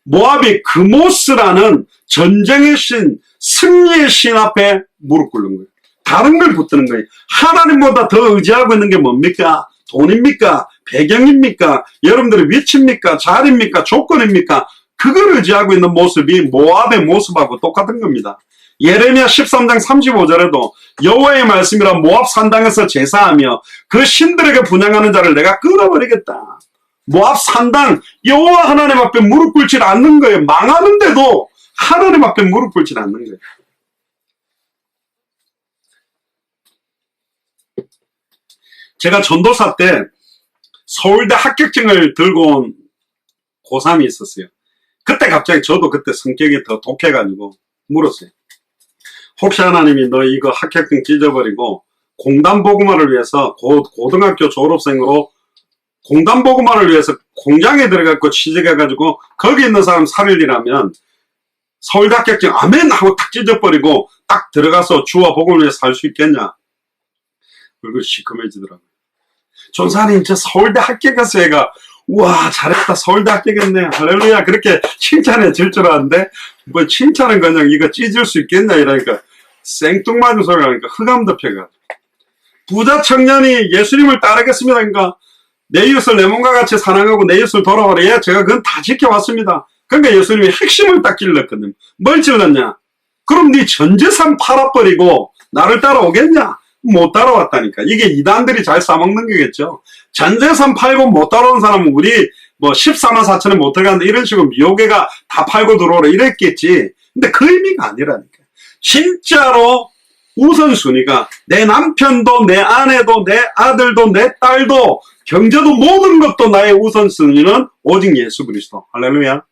모압이 그모스라는 전쟁의 신, 승리의 신 앞에 무릎 꿇는 거예요. 다른 걸 붙드는 거예요. 하나님보다 더 의지하고 있는 게 뭡니까? 돈입니까? 배경입니까? 여러분들의 위치입니까? 자리입니까? 조건입니까? 그걸 의지하고 있는 모습이 모압의 모습하고 똑같은 겁니다. 예레미야 13장 35절에도 여호와의 말씀이라 모압 산당에서 제사하며 그 신들에게 분향하는 자를 내가 끊어버리겠다. 모압 산당, 여호와 하나님 앞에 무릎 꿇지 않는 거예요. 망하는데도 하나님 앞에 무릎 꿇지 않는 거예요. 제가 전도사 때 서울대 합격증을 들고 온 고3이 있었어요. 그때 갑자기 저도 그때 성격이 더 독해가지고 물었어요. 혹시 하나님이 너 이거 합격증 찢어버리고 공단보고마를 위해서 고등학교 졸업생으로 공단보고마를 위해서 공장에 들어가고 취직해가지고 거기 있는 사람 살리려면 서울대 합격증 아멘 하고 딱 찢어버리고 딱 들어가서 주와 복음을 위해서 살 수 있겠냐? 얼굴이 시커매지더라고요. 전사님 저 서울대 합격했어요. 얘가 우와 잘했다 서울대 합격했네 할렐루야 그렇게 칭찬해 줄 줄 알았는데 뭐 칭찬은 그냥 이거 찢을 수 있겠냐 이러니까 생뚱맞은 소리를 하니까 흑암 덮여가. 부자 청년이 예수님을 따르겠습니다. 그러니까 내 이웃을 내 몸과 같이 사랑하고 내 이웃을 돌아오라. 예, 제가 그건 다 지켜왔습니다. 그러니까 예수님이 핵심을 딱 찔렀거든. 뭘 찔렀냐? 그럼 네 전 재산 팔아버리고 나를 따라오겠냐? 못 따라왔다니까. 이게 이단들이 잘 싸먹는 거겠죠. 전 재산 팔고 못 따라온 사람은 우리 뭐 14만 4천에 못 들어간다 이런 식으로 미호계가 다 팔고 들어오라 이랬겠지. 근데 그 의미가 아니라니까. 진짜로 우선순위가 내 남편도 내 아내도 내 아들도 내 딸도 경제도 모든 것도 나의 우선순위는 오직 예수 그리스도. 할렐루야.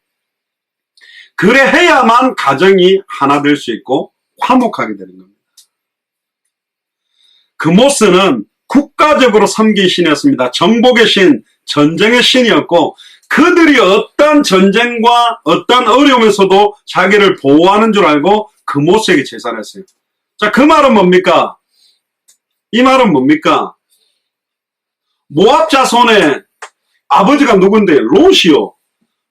그래 해야만 가정이 하나 될 수 있고 화목하게 되는 겁니다. 그모스는 국가적으로 섬긴 신이었습니다. 정복의 신, 전쟁의 신이었고 그들이 어떤 전쟁과 어떤 어려움에서도 자기를 보호하는 줄 알고 그 모세에게 제사를 했어요. 자, 그 말은 뭡니까? 이 말은 뭡니까? 모압 자손의 아버지가 누군데? 롯이요.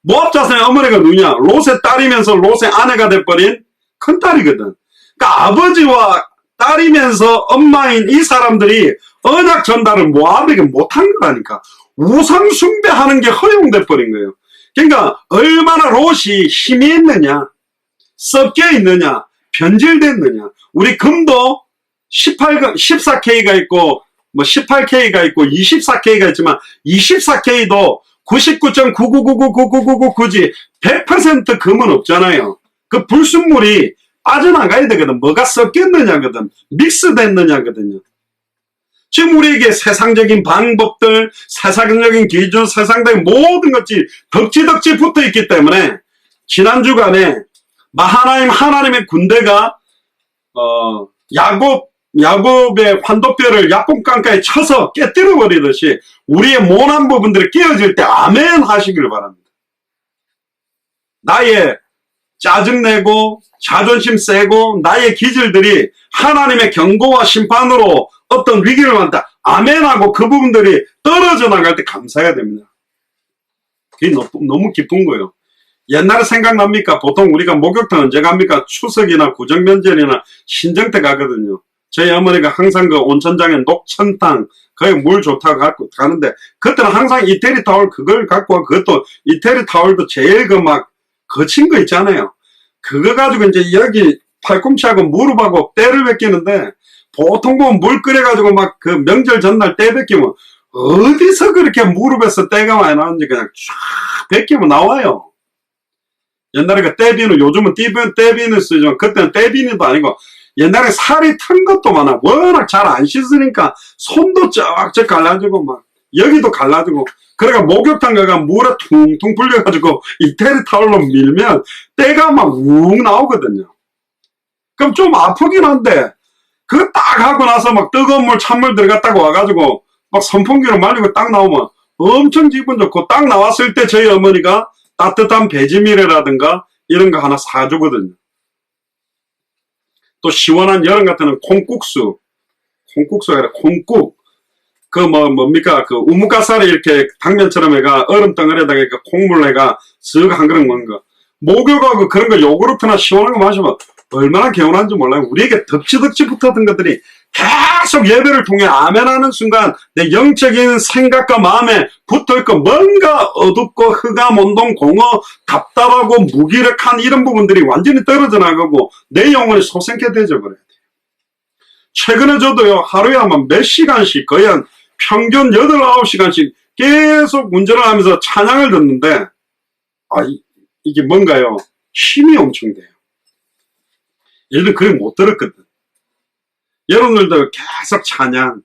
모압 자손의 어머니가 누구냐? 롯의 딸이면서 롯의 아내가 돼버린 큰딸이거든. 그러니까 아버지와 딸이면서 엄마인 이 사람들이 언약 전달을 모압에게 못한 거라니까. 우상 숭배하는 게 허용돼 버린 거예요. 그러니까 얼마나 롯이 힘이 있느냐, 섞여 있느냐, 변질됐느냐. 우리 금도 14K가 있고 뭐 18K가 있고 24K가 있지만 24K도 99.999999999지 100% 금은 없잖아요. 그 불순물이 빠져나가야 되거든. 뭐가 섞였느냐거든. 믹스됐느냐거든요. 지금 우리에게 세상적인 방법들, 세상적인 기준, 세상적인 모든 것이 덕지덕지 붙어있기 때문에 지난 주간에 하나님의 군대가 야곱의 환도뼈를 약봉강가에 쳐서 깨뜨려 버리듯이 우리의 모난 부분들이 깨어질 때 아멘 하시기를 바랍니다. 나의 짜증내고 자존심 세고 나의 기질들이 하나님의 경고와 심판으로 어떤 위기를 만다 아멘하고 그 부분들이 떨어져 나갈 때 감사해야 됩니다. 그게 너무 기쁜 거예요. 옛날에 생각납니까? 보통 우리가 목욕탕 언제 갑니까? 추석이나 구정면절이나 신정 때 가거든요. 저희 어머니가 항상 그 온천장에 녹천탕 거기 물 좋다고 갖고 가는데 그때는 항상 이태리 타월 그걸 갖고 와. 그것도 이태리 타월도 제일 그 막 거친 거 있잖아요. 그거 가지고 이제 여기 팔꿈치하고 무릎하고 때를 벗기는데 보통 보면 물 끓여가지고 막 그 명절 전날 때 벗기면 어디서 그렇게 무릎에서 때가 많이 나오는지 그냥 쫙 벗기면 나와요. 옛날에 그 떼비누, 요즘은 떼비누 쓰죠. 그때는 떼비누도 아니고 옛날에 살이 튼 것도 많아. 워낙 잘 안 씻으니까 손도 쩍쩍 갈라지고 막 여기도 갈라지고 그러니까 목욕탕 가가 물에 퉁퉁 불려가지고 이태리 타올로 밀면 때가 막 욱 나오거든요. 그럼 좀 아프긴 한데 그거 딱 하고 나서 막 뜨거운 물 찬물 들어갔다가 와가지고 막 선풍기로 말리고 딱 나오면 엄청 기분 좋고 딱 나왔을 때 저희 어머니가 따뜻한 배지밀이라든가 이런 거 하나 사주거든요. 또 시원한 여름 같은 건 콩국수가 아니라 콩국. 그 뭡니까? 그 우뭇가사리 이렇게 당면처럼 해가 얼음 덩어리에다가 이렇게 콩물 해가 쓱 한 그릇 먹는 거. 목욕하고 그런 거 요구르트나 시원한 거 마시면 얼마나 개운한지 몰라요. 우리에게 덕지덕지 붙었던 것들이 계속 예배를 통해 아멘하는 순간 내 영적인 생각과 마음에 붙어있고 뭔가 어둡고 흑암, 온동, 공허, 답답하고 무기력한 이런 부분들이 완전히 떨어져 나가고 내 영혼이 소생케 되져 버려야 돼요. 최근에 저도요 하루에 아마 몇 시간씩 거의 한 평균 8, 9시간씩 계속 운전을 하면서 찬양을 듣는데 이게 뭔가요? 힘이 엄청 돼요. 예전에 그걸 못 들었거든. 여러분들도 계속 찬양,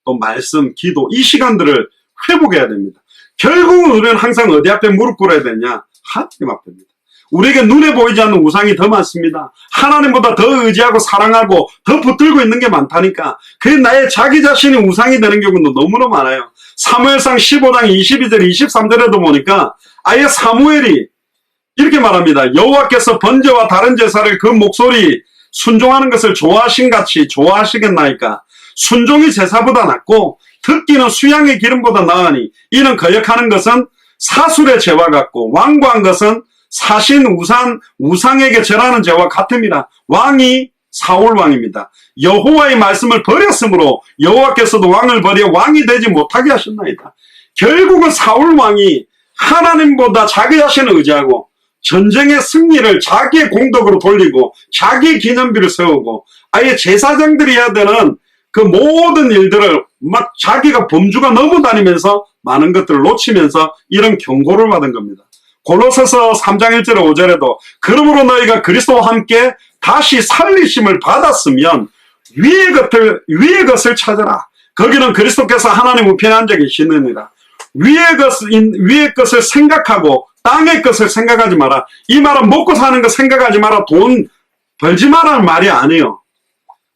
또 말씀, 기도 이 시간들을 회복해야 됩니다. 결국은 우리는 항상 어디 앞에 무릎 꿇어야 되냐? 하나님 앞입니다. 우리에게 눈에 보이지 않는 우상이 더 많습니다. 하나님보다 더 의지하고 사랑하고 더 붙들고 있는 게 많다니까. 그게 나의 자기 자신이 우상이 되는 경우도 너무나 많아요. 사무엘상 15장 22절 23절에도 보니까 아예 사무엘이 이렇게 말합니다. 여호와께서 번제와 다른 제사를 그 목소리 순종하는 것을 좋아하신 같이 좋아하시겠나이까. 순종이 제사보다 낫고 듣기는 수양의 기름보다 나으니 이는 거역하는 것은 사술의 죄와 같고 완고한 것은 사신 우상에게 절하는 죄와 같음이라. 왕이 사울 왕입니다. 여호와의 말씀을 버렸으므로 여호와께서도 왕을 버려 왕이 되지 못하게 하셨나이다. 결국은 사울 왕이 하나님보다 자기 자신을 의지하고 전쟁의 승리를 자기의 공덕으로 돌리고 자기의 기념비를 세우고 아예 제사장들이 해야 되는 그 모든 일들을 막 자기가 범주가 넘어다니면서 많은 것들을 놓치면서 이런 경고를 받은 겁니다. 골로새서 3장 1절 5절에도 그러므로 너희가 그리스도와 함께 다시 살리심을 받았으면 위의 것을 찾아라. 거기는 그리스도께서 하나님 우편에 앉아 계시느니라. 위의 것을 생각하고 땅의 것을 생각하지 마라. 이 말은 먹고 사는 거 생각하지 마라. 돈 벌지 마라는 말이 아니에요.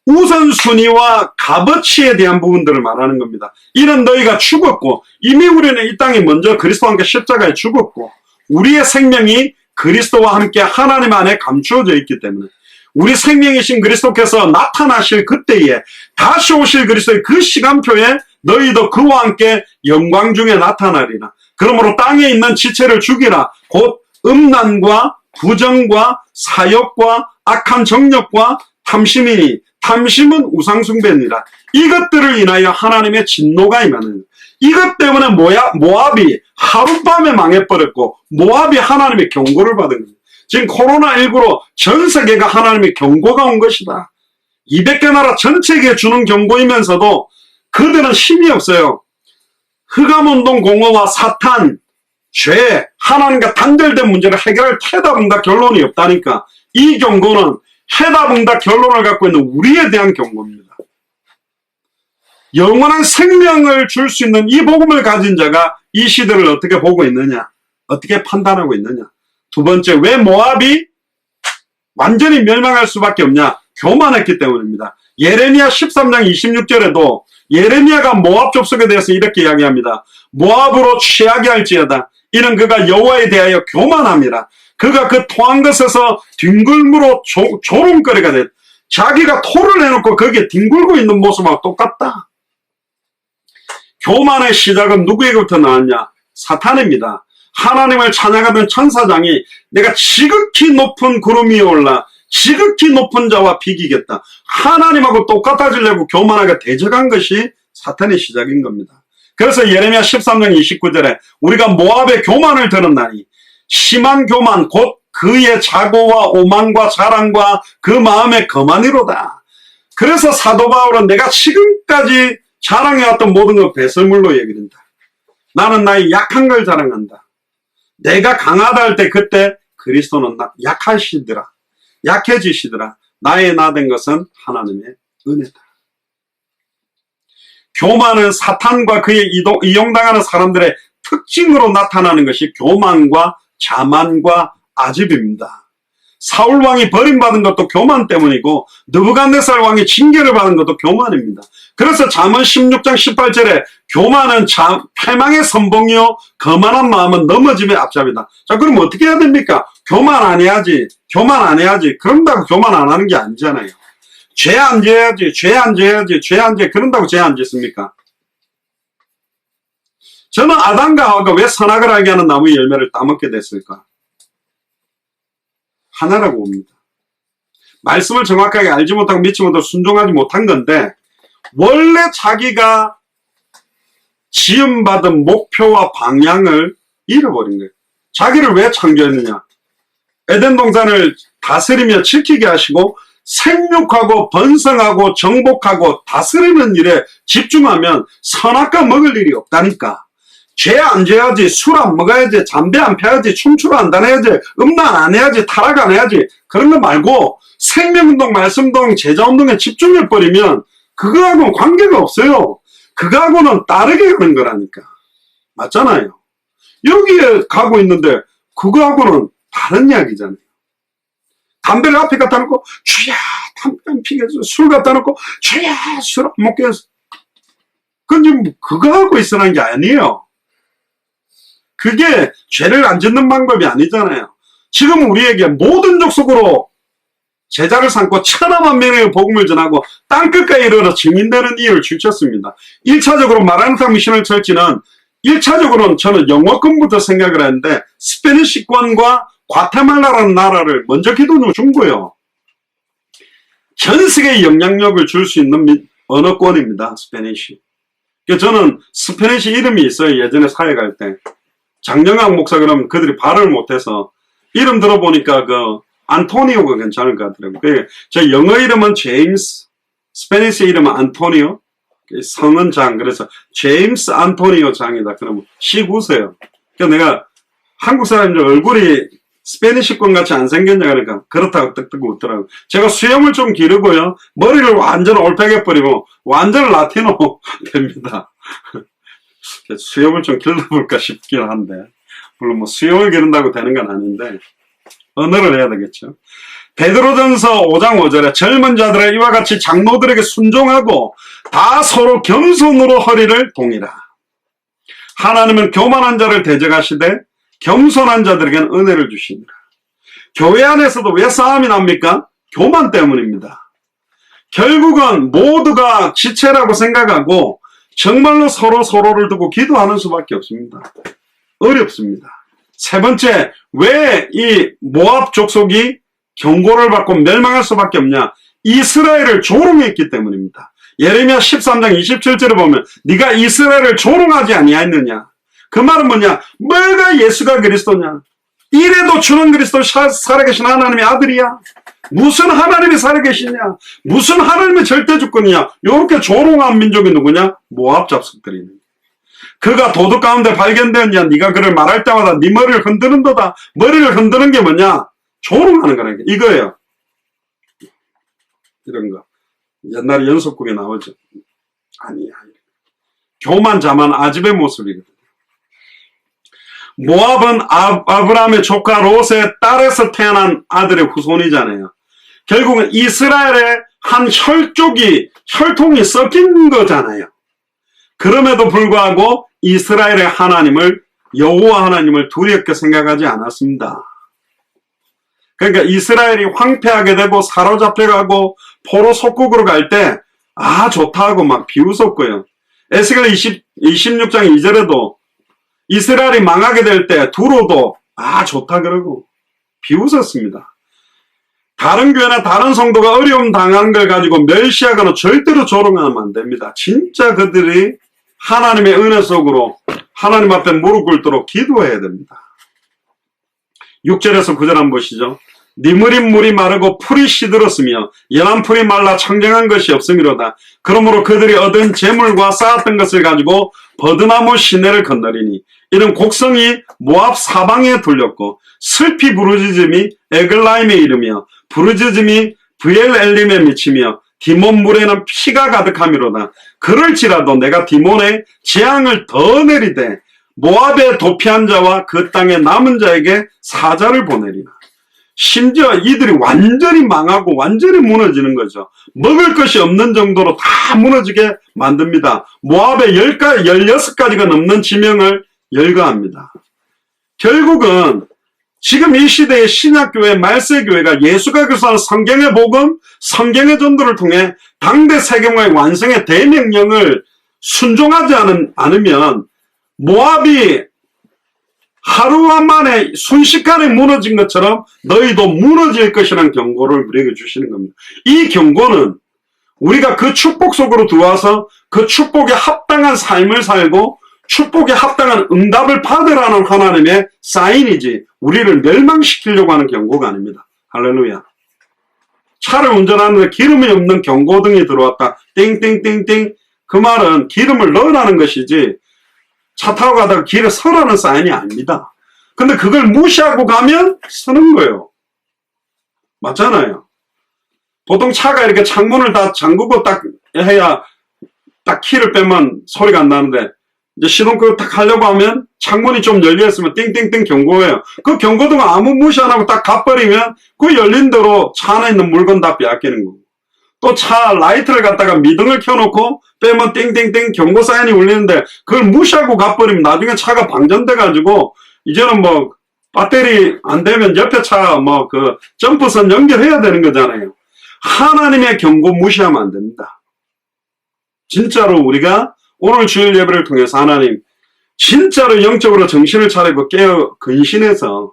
우선순위와 값어치에 대한 부분들을 말하는 겁니다. 이는 너희가 죽었고 이미 우리는 이 땅에 먼저 그리스도와 함께 십자가에 죽었고 우리의 생명이 그리스도와 함께 하나님 안에 감추어져 있기 때문에 우리 생명이신 그리스도께서 나타나실 그때에 다시 오실 그리스도의 그 시간표에 너희도 그와 함께 영광 중에 나타나리라. 그러므로 땅에 있는 지체를 죽이라. 곧 음란과 부정과 사욕과 악한 정력과 탐심이니 탐심은 우상숭배니라. 이것들을 인하여 하나님의 진노가 임하는, 이것 때문에 모압이 하룻밤에 망해버렸고 모압이 하나님의 경고를 받은 겁니다. 지금 코로나19로 전 세계가 하나님의 경고가 온 것이다. 200개 나라 전체에게 주는 경고이면서도 그들은 힘이 없어요. 흑암운동 공허와 사탄, 죄, 하나님과 단절된 문제를 해결할 해답응답 결론이 없다니까. 이 경고는 해답응답 결론을 갖고 있는 우리에 대한 경고입니다. 영원한 생명을 줄 수 있는 이 복음을 가진 자가 이 시대를 어떻게 보고 있느냐, 어떻게 판단하고 있느냐. 두 번째, 왜 모압이 완전히 멸망할 수밖에 없냐? 교만했기 때문입니다. 예레미야 13장 26절에도 예레미야가 모압 족속에 대해서 이렇게 이야기합니다. 모압으로 취하게 할지어다. 이는 그가 여호와에 대하여 교만함이라. 그가 그 토한 것에서 뒹굴므로 조롱거리가 됐다. 자기가 토를 해놓고 거기에 뒹굴고 있는 모습하고 똑같다. 교만의 시작은 누구에게부터 나왔냐? 사탄입니다. 하나님을 찬양하던 천사장이 내가 지극히 높은 구름 위에 올라 지극히 높은 자와 비기겠다. 하나님하고 똑같아지려고 교만하게 대적한 것이 사탄의 시작인 겁니다. 그래서 예레미야 13장 29절에 우리가 모압의 교만을 들었나니 심한 교만 곧 그의 자고와 오만과 자랑과 그 마음의 거만이로다. 그래서 사도 바울은 내가 지금까지 자랑해왔던 모든 걸 배설물로 얘기한다. 나는 나의 약한 걸 자랑한다. 내가 강하다 할 때 그때 그리스도는 약하시더라. 약해지시더라. 나의 나 된 것은 하나님의 은혜다. 교만은 사탄과 그의 이용당하는 사람들의 특징으로 나타나는 것이 교만과 자만과 아집입니다. 사울 왕이 버림받은 것도 교만 때문이고 느부갓네살 왕이 징계를 받은 것도 교만입니다. 그래서 잠언 16장 18절에 교만은 패망의 선봉이요 거만한 마음은 넘어짐의 앞잡이다. 자, 그럼 어떻게 해야 됩니까? 교만 안 해야지. 교만 안 해야지. 그런다고 교만 안 하는 게 아니잖아요. 죄 안 지어야지. 죄 안 지어야지. 죄 안 지어. 그런다고 죄 안 짓습니까? 저는 아담과 하와가 왜 선악을 알게 하는 나무의 열매를 따먹게 됐을까? 하나라고 봅니다. 말씀을 정확하게 알지 못하고 믿지 못하고 순종하지 못한 건데 원래 자기가 지음받은 목표와 방향을 잃어버린 거예요. 자기를 왜 창조했느냐? 에덴 동산을 다스리며 지키게 하시고 생육하고 번성하고 정복하고 다스리는 일에 집중하면 선악과 먹을 일이 없다니까. 죄 안 져야지, 술 안 먹어야지, 담배 안 펴야지, 춤추러 안 다녀야지, 음란 안 해야지, 타락 안 해야지. 그런 거 말고 생명운동, 말씀운동, 제자운동에 집중해버리면 그거하고는 관계가 없어요. 그거하고는 다르게 가는 거라니까. 맞잖아요. 여기에 가고 있는데 그거하고는 다른 이야기잖아요. 담배를 앞에 갖다 놓고 주야 담배 안 피겠어. 술 갖다 놓고 주야 술 안 먹겠어. 그건 지금 그거 하고 있으라는 게 아니에요. 그게 죄를 안 짓는 방법이 아니잖아요. 지금 우리에게 모든 족속으로 제자를 삼고 천하만 명의 복음을 전하고 땅끝까지 이르러 증인되는 일을 주셨습니다. 1차적으로 마라나타 미션을 철지는 1차적으로는 저는 영어권부터 생각을 했는데 스페니시권과 과테말라라는 나라를 먼저 기도를 준 거예요. 전 세계에 영향력을 줄 수 있는 언어권입니다. 스페니시. 저는 스페니시 이름이 있어요. 예전에 사회 갈 때. 장영학 목사 그러면 그들이 발음을 못해서 이름 들어보니까 그 안토니오가 괜찮을 것 같더라고요. 제 영어 이름은 제임스, 스페니시 이름은 안토니오, 성은 장. 그래서 제임스 안토니오 장이다. 그러면 씩 웃어요. 그래서 내가 한국 사람들 얼굴이 스페니시권 같이 안 생겼냐 그러니까 그렇다고 떡떡 웃더라고요. 제가 수염을 좀 기르고요. 머리를 완전 올빼개버리고 완전 라티노 됩니다. 수염을 좀 길러볼까 싶긴 한데 물론 뭐 수염을 기른다고 되는 건 아닌데 언어를 해야 되겠죠. 베드로전서 5장 5절에 젊은 자들은 이와 같이 장로들에게 순종하고 다 서로 겸손으로 허리를 동이라. 하나님은 교만한 자를 대적하시되 겸손한 자들에게는 은혜를 주시니라. 교회 안에서도 왜 싸움이 납니까? 교만 때문입니다. 결국은 모두가 지체라고 생각하고 정말로 서로를 두고 기도하는 수밖에 없습니다. 어렵습니다. 세 번째, 왜 이 모압 족속이 경고를 받고 멸망할 수밖에 없냐? 이스라엘을 조롱했기 때문입니다. 예레미야 13장 27절에 보면 네가 이스라엘을 조롱하지 아니하였느냐? 그 말은 뭐냐? 뭐가 예수가 그리스도냐? 이래도 주는 그리스도 살아계신 하나님의 아들이야? 무슨 하나님이 살아계시냐? 무슨 하나님의 절대주권이냐? 이렇게 조롱한 민족이 누구냐? 모압 족속들이네. 그가 도둑 가운데 발견되었냐? 네가 그를 말할 때마다 네 머리를 흔드는도다. 머리를 흔드는 게 뭐냐? 조롱하는 거라니까. 이거예요. 이런 거. 옛날에 연속국에 나오죠. 아니야. 교만 자만 아집의 모습이거든요. 모압은 아브라함의 조카 롯의 딸에서 태어난 아들의 후손이잖아요. 결국은 이스라엘의 한 혈통이 섞인 거잖아요. 그럼에도 불구하고 이스라엘의 하나님을, 여호와 하나님을 두렵게 생각하지 않았습니다. 그러니까 이스라엘이 황폐하게 되고 사로잡혀가고 포로 속국으로 갈 때 좋다 하고 막 비웃었고요. 에스겔 26장 2절에도 이스라엘이 망하게 될 때 두로도 좋다 그러고 비웃었습니다. 다른 교회나 다른 성도가 어려움 당하는 걸 가지고 멸시하거나 절대로 조롱하면 안 됩니다. 진짜 그들이 하나님의 은혜 속으로 하나님 앞에 무릎 꿇도록 기도해야 됩니다. 6절에서 9절 한번 보시죠. 니무린 물이 마르고 풀이 시들었으며 연한 풀이 말라 청정한 것이 없음이로다. 그러므로 그들이 얻은 재물과 쌓았던 것을 가지고 버드나무 시내를 건너리니 이는 곡성이 모압 사방에 돌렸고 슬피 부르짖음이 에글라임에 이르며 부르짖음이 브엘엘림에 미치며 디몬 물에는 피가 가득함이로다. 그럴지라도 내가 디몬에 재앙을 더 내리되 모압에 도피한 자와 그 땅에 남은 자에게 사자를 보내리라. 심지어 이들이 완전히 망하고 완전히 무너지는 거죠. 먹을 것이 없는 정도로 다 무너지게 만듭니다. 모압에 16가지가 넘는 지명을 열거합니다. 결국은 지금 이 시대의 신약교회, 말세교회가 예수가 그리스도는 성경의 복음, 성경의 전도를 통해 당대 세계화의 완성의 대명령을 순종하지 않으면 모압이 하루 만에 순식간에 무너진 것처럼 너희도 무너질 것이라는 경고를 우리에게 주시는 겁니다. 이 경고는 우리가 그 축복 속으로 들어와서 그 축복에 합당한 삶을 살고 축복에 합당한 응답을 받으라는 하나님의 사인이지 우리를 멸망시키려고 하는 경고가 아닙니다. 할렐루야. 차를 운전하는데 기름이 없는 경고등이 들어왔다. 띵띵띵띵. 그 말은 기름을 넣으라는 것이지 차 타고 가다가 길에 서라는 사인이 아닙니다. 근데 그걸 무시하고 가면 서는 거예요. 맞잖아요. 보통 차가 이렇게 창문을 다 잠그고 딱 해야 딱 키를 빼면 소리가 안 나는데 이제 시동 끄고 딱 하려고 하면 창문이 좀 열려있으면 띵띵띵 경고해요. 그 경고등을 아무 무시 안 하고 딱 가버리면 그 열린 대로 차 안에 있는 물건 다 빼앗기는 거고. 또 차 라이트를 갖다가 미등을 켜놓고 빼면 띵띵띵 경고 사인이 울리는데 그걸 무시하고 가버리면 나중에 차가 방전돼가지고 이제는 뭐 배터리 안 되면 옆에 차 뭐 그 점프선 연결해야 되는 거잖아요. 하나님의 경고 무시하면 안 됩니다. 진짜로 우리가 오늘 주일 예배를 통해서 하나님 진짜로 영적으로 정신을 차리고 깨어 근신해서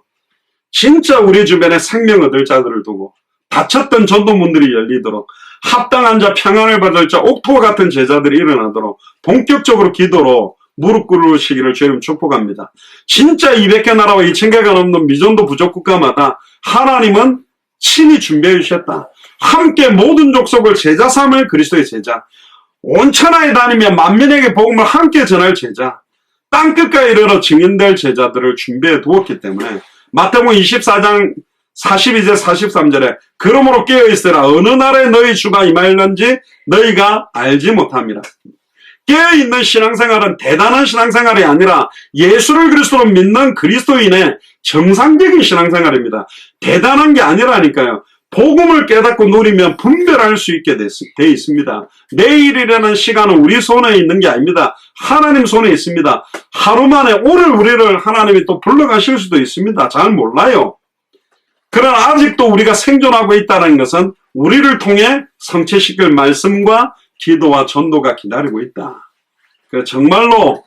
진짜 우리 주변에 생명 얻을 자들을 두고 닫혔던 전도문들이 열리도록 합당한 자 평안을 받을 자 옥토와 같은 제자들이 일어나도록 본격적으로 기도로 무릎 꿇으시기를 주님 축복합니다. 진짜 200개 나라와 2000개가 넘는 미전도 부족국가마다 하나님은 친히 준비해 주셨다. 함께 모든 족속을 제자 삼을 그리스도의 제자, 온 천하에 다니며 만민에게 복음을 함께 전할 제자, 땅끝까지 이르러 증인될 제자들을 준비해 두었기 때문에 마태복음 24장 42절 43절에 그러므로 깨어있으라 어느 날에 너희 주가 임하였는지 너희가 알지 못함이라. 깨어있는 신앙생활은 대단한 신앙생활이 아니라 예수를 그리스도로 믿는 그리스도인의 정상적인 신앙생활입니다. 대단한 게 아니라니까요. 복음을 깨닫고 누리면 분별할 수 있게 돼 있습니다. 내일이라는 시간은 우리 손에 있는 게 아닙니다. 하나님 손에 있습니다. 하루 만에 오늘 우리를 하나님이 또 불러가실 수도 있습니다. 잘 몰라요. 그러나 아직도 우리가 생존하고 있다는 것은 우리를 통해 성취시킬 말씀과 기도와 전도가 기다리고 있다. 정말로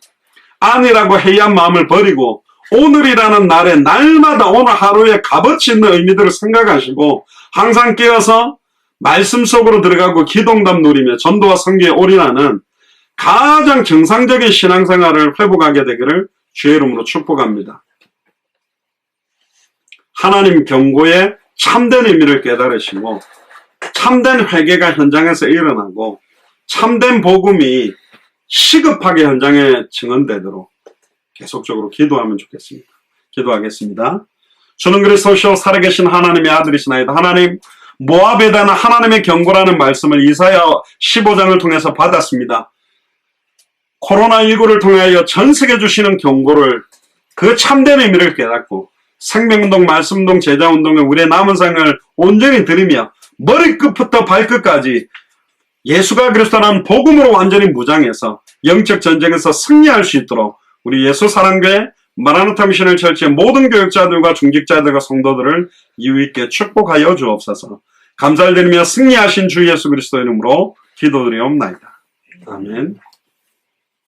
아니라고 해야 마음을 버리고 오늘이라는 날에 날마다 오늘 하루에 값어치 있는 의미들을 생각하시고 항상 깨어서 말씀 속으로 들어가고 기도응답 누리며 전도와 선교에 올인하는 가장 정상적인 신앙생활을 회복하게 되기를 주의 이름으로 축복합니다. 하나님 경고의 참된 의미를 깨달으시고 참된 회개가 현장에서 일어나고 참된 복음이 시급하게 현장에 증언되도록 계속적으로 기도하면 좋겠습니다. 기도하겠습니다. 주는 그리스도시요 살아계신 하나님의 아들이시나이다. 하나님, 모압에 대한 하나님의 경고라는 말씀을 이사야 15장을 통해서 받았습니다. 코로나19를 통하여 전 세계 주시는 경고를 그 참된 의미를 깨닫고 생명운동, 말씀운동, 제자운동에 우리의 남은 생을 온전히 드리며 머리끝부터 발끝까지 예수가 그리스도라는 복음으로 완전히 무장해서 영적 전쟁에서 승리할 수 있도록 우리 예수사랑교회 마라나타 미션을 철치의 모든 교육자들과 중직자들과 성도들을 이유있게 축복하여 주옵소서. 감사를 드리며 승리하신 주 예수 그리스도 이름으로 기도드리옵나이다. 아멘.